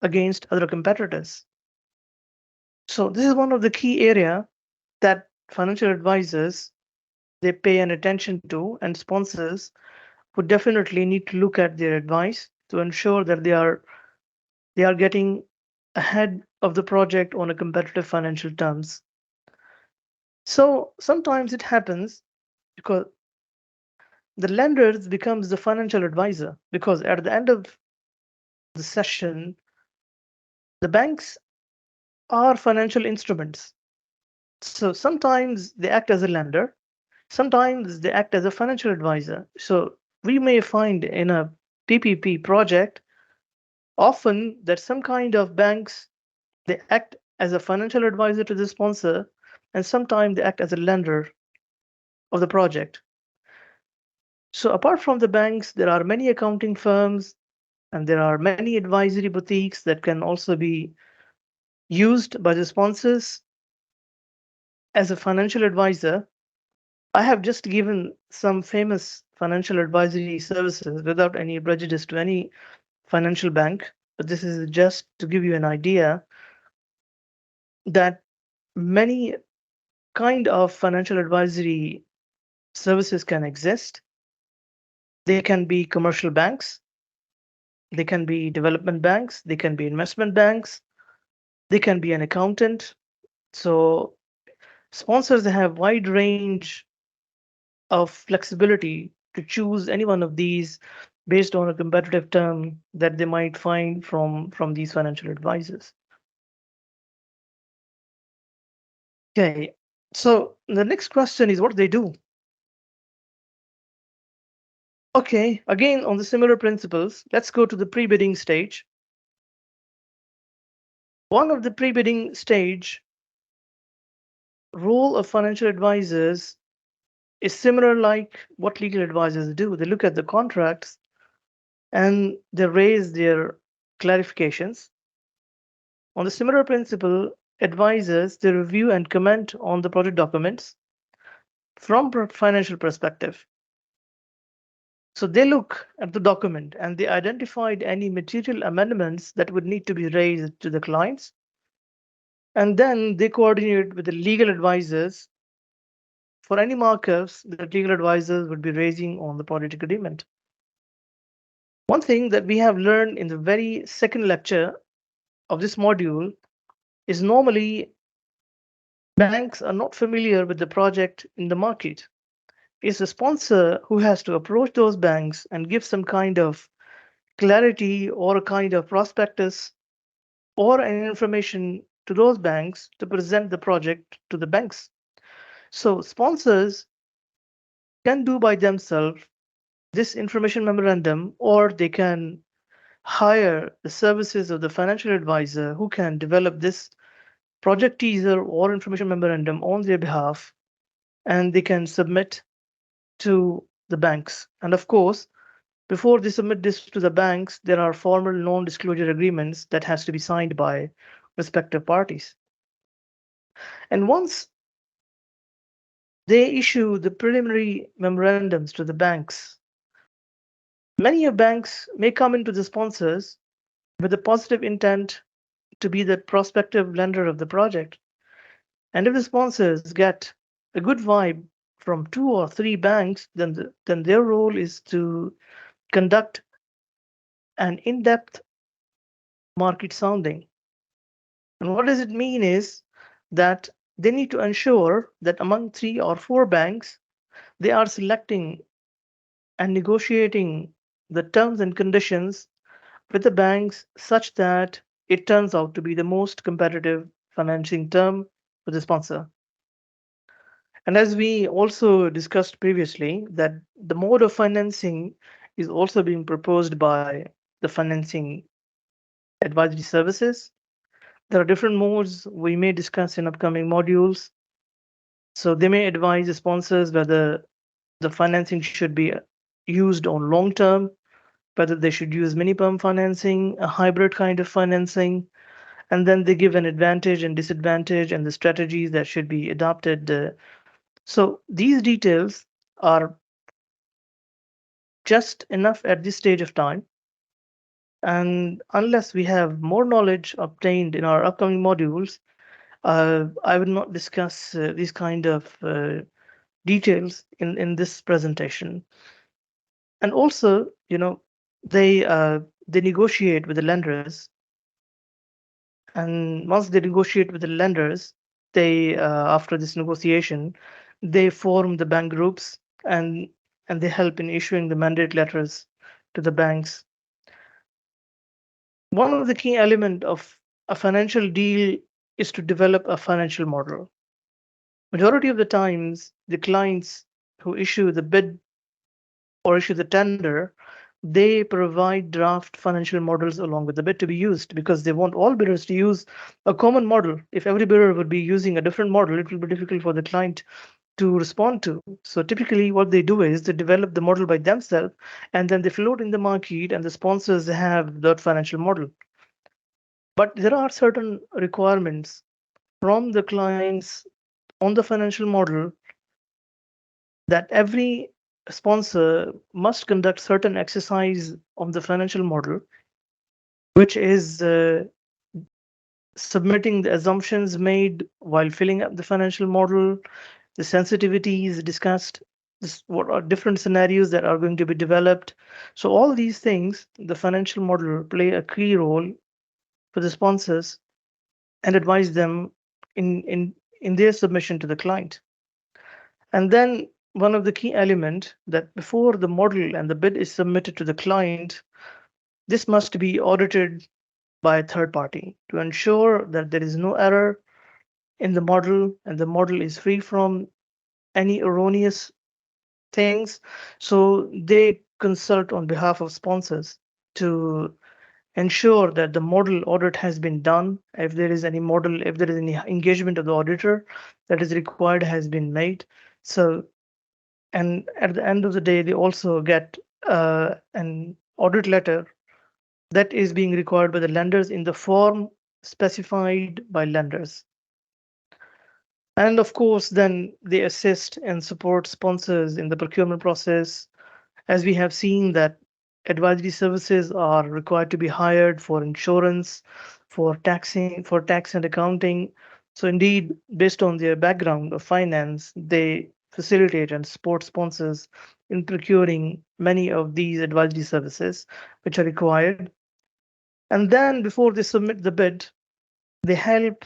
against other competitors. So this is one of the key area that financial advisors they pay an attention to, and sponsors would definitely need to look at their advice to ensure that they are getting ahead of the project on a competitive financial terms. So sometimes it happens because the lenders becomes the financial advisor, because at the end of the session the banks are financial instruments. So sometimes they act as a lender, sometimes they act as a financial advisor. So we may find in a PPP project often that some kind of banks they act as a financial advisor to the sponsor, and sometimes they act as a lender of the project. So apart from the banks, there are many accounting firms and there are many advisory boutiques that can also be used by the sponsors as a financial advisor. I have just given some famous financial advisory services without any prejudice to any financial bank, but this is just to give you an idea that many kind of financial advisory services can exist. They can be commercial banks, they can be development banks, they can be investment banks, they can be an accountant. So sponsors have wide range of flexibility to choose any one of these based on a competitive term that they might find from these financial advisors. Okay, so the next question is what they do. Okay, again on the similar principles, let's go to the pre-bidding stage. One of the pre-bidding stage role of financial advisors is similar like what legal advisors do. They look at the contracts and they raise their clarifications. On the similar principle, advisors they review and comment on the project documents from financial perspective. So they look at the document and they identified any material amendments that would need to be raised to the clients. And then they coordinate with the legal advisors for any markups that legal advisors would be raising on the project agreement. One thing that we have learned in the very second lecture of this module is normally banks are not familiar with the project in the market. It's the sponsor who has to approach those banks and give some kind of clarity or a kind of prospectus or an information to those banks to present the project to the banks. So sponsors can do by themselves this information memorandum, or they can hire the services of the financial advisor who can develop this project teaser or information memorandum on their behalf, and they can submit to the banks. And of course, before they submit this to the banks, there are formal non-disclosure agreements that has to be signed by respective parties. And once they issue the preliminary memorandums to the banks, many of banks may come into the sponsors with a positive intent to be the prospective lender of the project. And if the sponsors get a good vibe from two or three banks, then their role is to conduct an in-depth market sounding. And what does it mean is that they need to ensure that among three or four banks, they are selecting and negotiating the terms and conditions with the banks such that it turns out to be the most competitive financing term for the sponsor. And as we also discussed previously, that the mode of financing is also being proposed by the financing advisory services. There are different modes we may discuss in upcoming modules. So they may advise the sponsors whether the financing should be used on long term, whether they should use mini perm financing, a hybrid kind of financing, and then they give an advantage and disadvantage and the strategies that should be adopted. So these details are just enough at this stage of time. And unless we have more knowledge obtained in our upcoming modules, I will not discuss these kind of details in this presentation. And also, they negotiate with the lenders, and once they negotiate with the lenders, they after this negotiation, they form the bank groups and they help in issuing the mandate letters to the banks. One of the key elements of a financial deal is to develop a financial model. Majority of the times, the clients who issue the bid or issue the tender, they provide draft financial models along with the bid to be used because they want all bidders to use a common model. If every bidder would be using a different model, it will be difficult for the client to respond to. So typically what they do is they develop the model by themselves and then they float in the market and the sponsors have that financial model. But there are certain requirements from the clients on the financial model that every sponsor must conduct certain exercise of the financial model, which is submitting the assumptions made while filling up the financial model, the sensitivities discussed, what are different scenarios that are going to be developed. So all these things, the financial model play a key role for the sponsors and advise them in their submission to the client. And then one of the key element that before the model and the bid is submitted to the client, this must be audited by a third party to ensure that there is no error in the model and the model is free from any erroneous things. So they consult on behalf of sponsors to ensure that the model audit has been done. If there is any model, if there is any engagement of the auditor that is required has been made. So, and at the end of the day, they also get an audit letter that is being required by the lenders in the form specified by lenders. And of course, then they assist and support sponsors in the procurement process. As we have seen that advisory services are required to be hired for insurance, for tax and accounting. So indeed, based on their background of finance, they facilitate and support sponsors in procuring many of these advisory services which are required. And then before they submit the bid, they help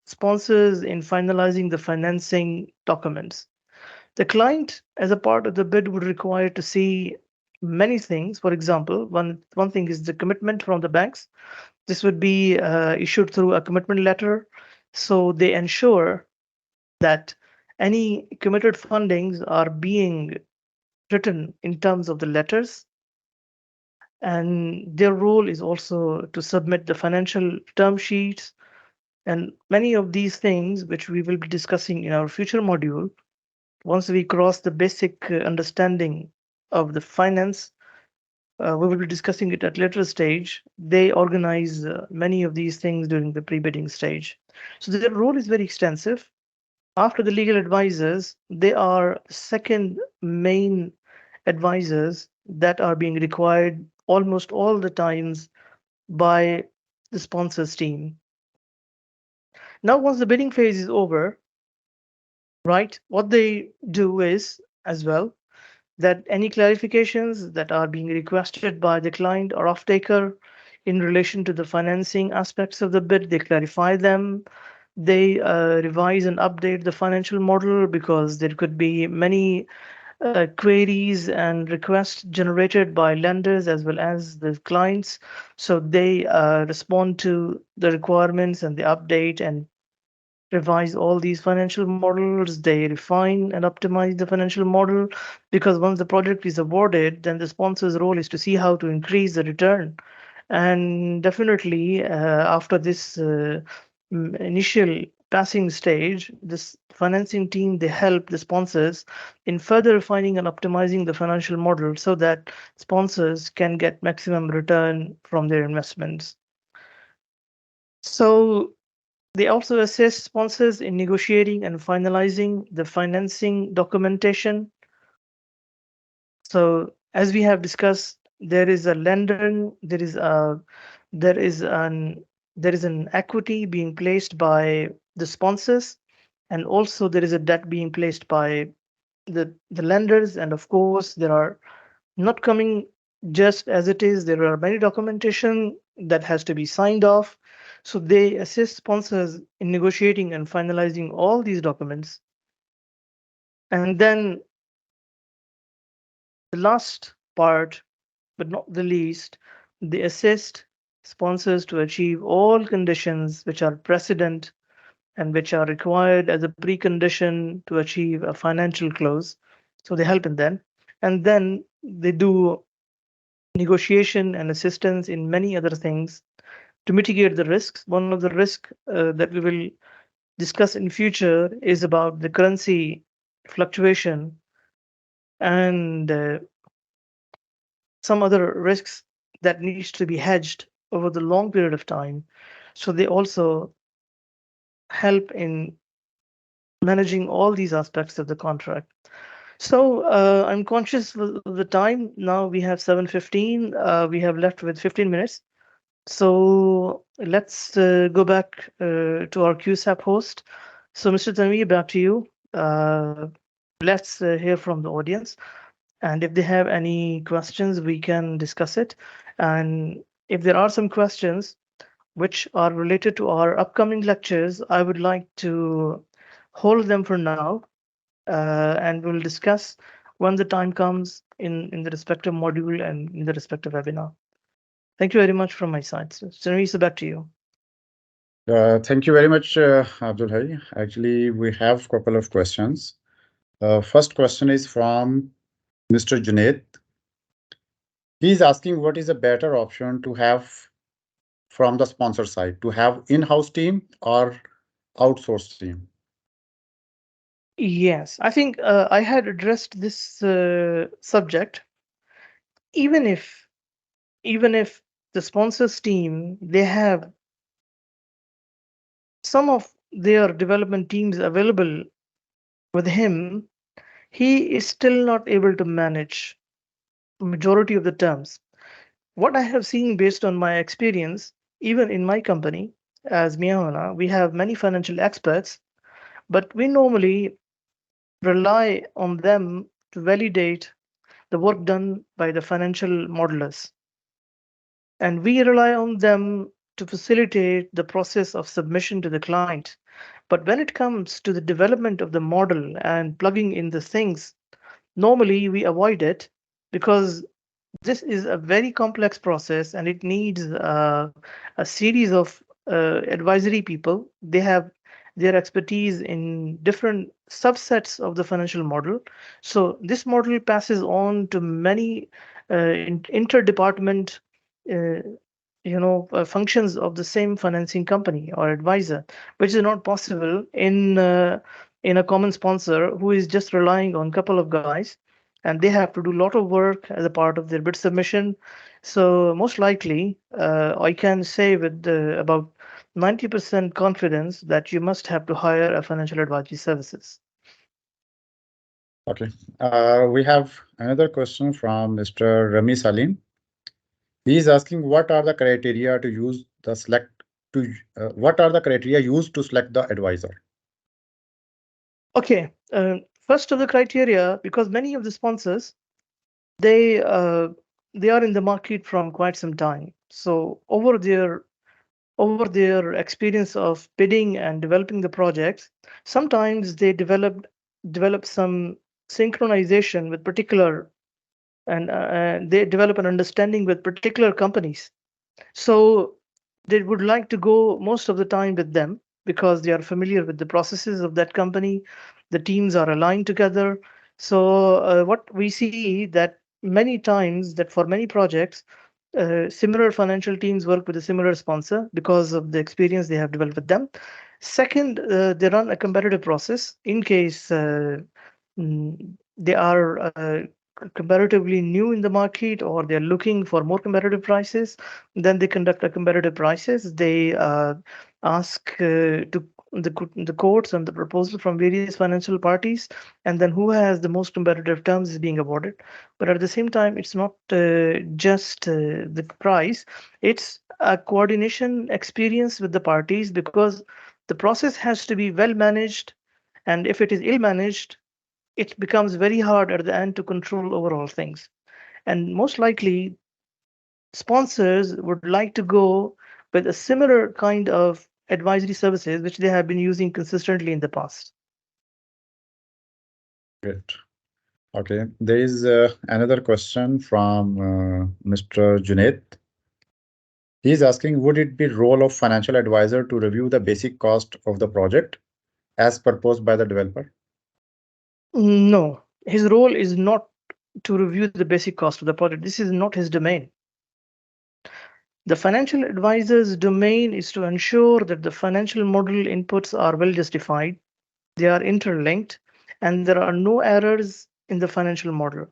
sponsors in finalizing the financing documents. The client, as a part of the bid, would require to see many things. For example, one thing is the commitment from the banks. This would be issued through a commitment letter. So they ensure that any committed fundings are being written in terms of the letters. And their role is also to submit the financial term sheets and many of these things, which we will be discussing in our future module. Once we cross the basic understanding of the finance, we will be discussing it at later stage. They organize many of these things during the pre-bidding stage. So their role is very extensive. After the legal advisors, they are second main advisors that are being required almost all the times by the sponsors team. Now, once the bidding phase is over, right, what they do is as well that any clarifications that are being requested by the client or off-taker in relation to the financing aspects of the bid, they clarify them. They revise and update the financial model because there could be many queries and requests generated by lenders as well as the clients. So they respond to the requirements and the update and revise all these financial models. They refine and optimize the financial model, because once the project is awarded, then the sponsor's role is to see how to increase the return. And definitely, after this initial passing stage, this financing team, they help the sponsors in further refining and optimizing the financial model so that sponsors can get maximum return from their investments. So they also assist sponsors in negotiating and finalizing the financing documentation. So as we have discussed, there is a lender, there is an there is an equity being placed by the sponsors, and also there is a debt being placed by the lenders. And of course, there are not coming just as it is. There are many documentation that has to be signed off. So they assist sponsors in negotiating and finalizing all these documents. And then the last part, but not the least, they assist sponsors to achieve all conditions which are precedent and which are required as a precondition to achieve a financial close. So they help in that. And then they do negotiation and assistance in many other things to mitigate the risks. One of the risks that we will discuss in future is about the currency fluctuation and some other risks that needs to be hedged over the long period of time. So they also help in managing all these aspects of the contract. So I'm conscious of the time. Now we have 7:15. We have left with 15 minutes. So let's go back to our QSAP host. So Mr. Tanvi, back to you. Let's hear from the audience. And if they have any questions, we can discuss it. And if there are some questions which are related to our upcoming lectures, I would like to hold them for now, and we'll discuss when the time comes in the respective module and in the respective webinar. Thank you very much from my side. So, Tanvi, back to you. Thank you very much, Abdul Hai. Actually, we have a couple of questions. First question is from Mr. Junaid. He is asking what is a better option to have from the sponsor side, to have in-house team or outsourced team? Yes, I think I had addressed this subject. Even if even if the sponsors team, they have some of their development teams available with him, he is still not able to manage majority of the terms. What I have seen based on my experience, even in my company as Miahana, we have many financial experts, but we normally rely on them to validate the work done by the financial modelers. And we rely on them to facilitate the process of submission to the client. But when it comes to the development of the model and plugging in the things, normally we avoid it because this is a very complex process and it needs a series of advisory people. They have their expertise in different subsets of the financial model. So this model passes on to many interdepartment uh, functions of the same financing company or advisor, which is not possible in a common sponsor who is just relying on a couple of guys, and they have to do a lot of work as a part of their bid submission. So most likely, I can say with about 90% confidence that you must have to hire a financial advisory services. Okay. We have another question from Mr. Rami Salim. He is asking what are the criteria to use the select to what are the criteria used to select the advisor? Okay, first of the criteria, because many of the sponsors, they uh, they are in the market from quite some time. So over their experience of bidding and developing the projects, sometimes they develop some synchronization with particular, and they develop an understanding with particular companies. So they would like to go most of the time with them because they are familiar with the processes of that company. The teams are aligned together. So what we see that many times that for many projects, similar financial teams work with a similar sponsor because of the experience they have developed with them. Second, they run a competitive process in case they are comparatively new in the market or they're looking for more competitive prices. Then they conduct a competitive prices. They ask the quotes and the proposal from various financial parties, and then who has the most competitive terms is being awarded. But at the same time, it's not just the price, it's a coordination experience with the parties, because the process has to be well managed, and if it is ill managed, it becomes very hard at the end to control overall things. And most likely, sponsors would like to go with a similar kind of advisory services which they have been using consistently in the past. Great. Okay, there is another question from Mr. Junaid. He's asking, would it be role of financial advisor to review the basic cost of the project as proposed by the developer? No, his role is not to review the basic cost of the project. This is not his domain. The financial advisor's domain is to ensure that the financial model inputs are well justified, they are interlinked, and there are no errors in the financial model.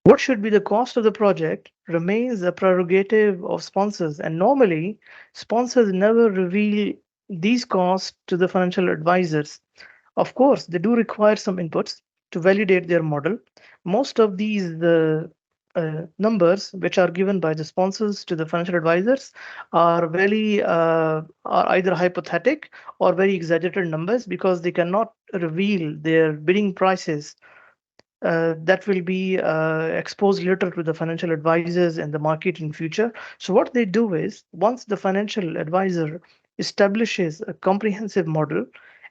What should be the cost of the project remains a prerogative of sponsors, and normally, sponsors never reveal these costs to the financial advisors. Of course, they do require some inputs to validate their model. Most of these numbers, which are given by the sponsors to the financial advisors, are are either hypothetic or very exaggerated numbers, because they cannot reveal their bidding prices that will be exposed later to the financial advisors and the market in future. So what they do is, once the financial advisor establishes a comprehensive model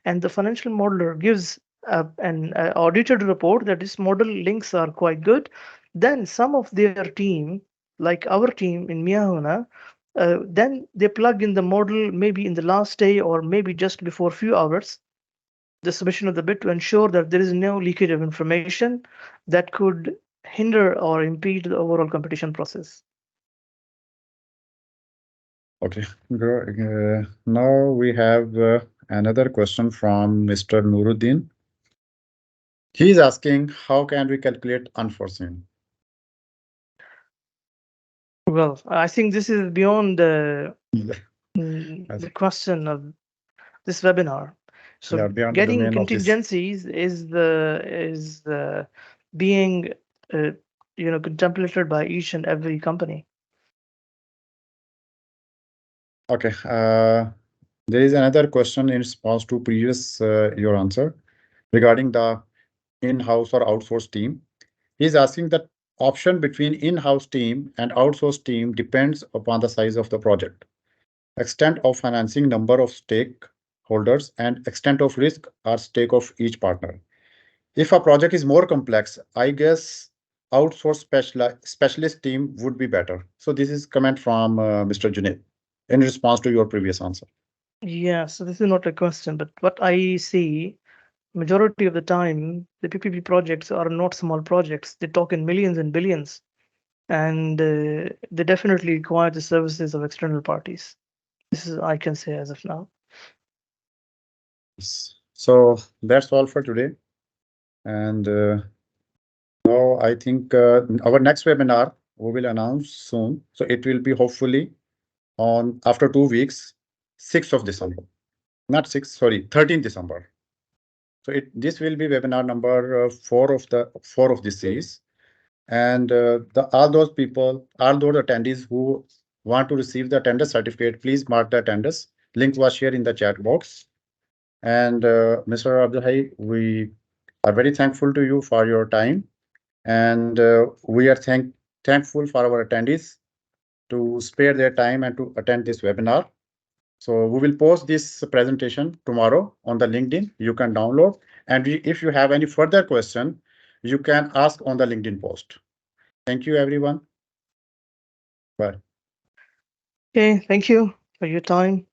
and the financial modeler gives an audited report that this model links are quite good, then some of their team, like our team in Miyahuna, then they plug in the model maybe in the last day or maybe just before few hours the submission of the bid, to ensure that there is no leakage of information that could hinder or impede the overall competition process. Okay, now we have another question from Mr. Nuruddin. He is asking, how can we calculate unforeseen? Well, I think this is beyond As- the question of this webinar. So yeah, beyond the getting domain of this. contingencies is being contemplated by each and every company. Okay, there is another question in response to previous your answer regarding the in-house or outsourced team. He's asking that option between in-house team and outsourced team depends upon the size of the project, extent of financing, number of stakeholders, and extent of risk or stake of each partner. If a project is more complex, I guess outsourced specialist team would be better. So this is comment from Mr. Junaid in response to your previous answer. Yeah, so this is not a question, but what I see, majority of the time, the PPP projects are not small projects. They talk in millions and billions, and they definitely require the services of external parties. This is I can say as of now. So that's all for today. And now I think our next webinar we will announce soon. So it will be hopefully on after 2 weeks, 6th of December. Not 6th, sorry, 13th December. So this will be webinar number 4 of this series. And all those attendees who want to receive the attendance certificate, please mark the attendance. Link was shared in the chat box. And Mr. Abdul Hai, we are very thankful to you for your time. And we are thankful for our attendees to spare their time and to attend this webinar. So we will post this presentation tomorrow on the LinkedIn. You can download. And if you have any further question, you can ask on the LinkedIn post. Thank you, everyone. Bye. Okay, thank you for your time.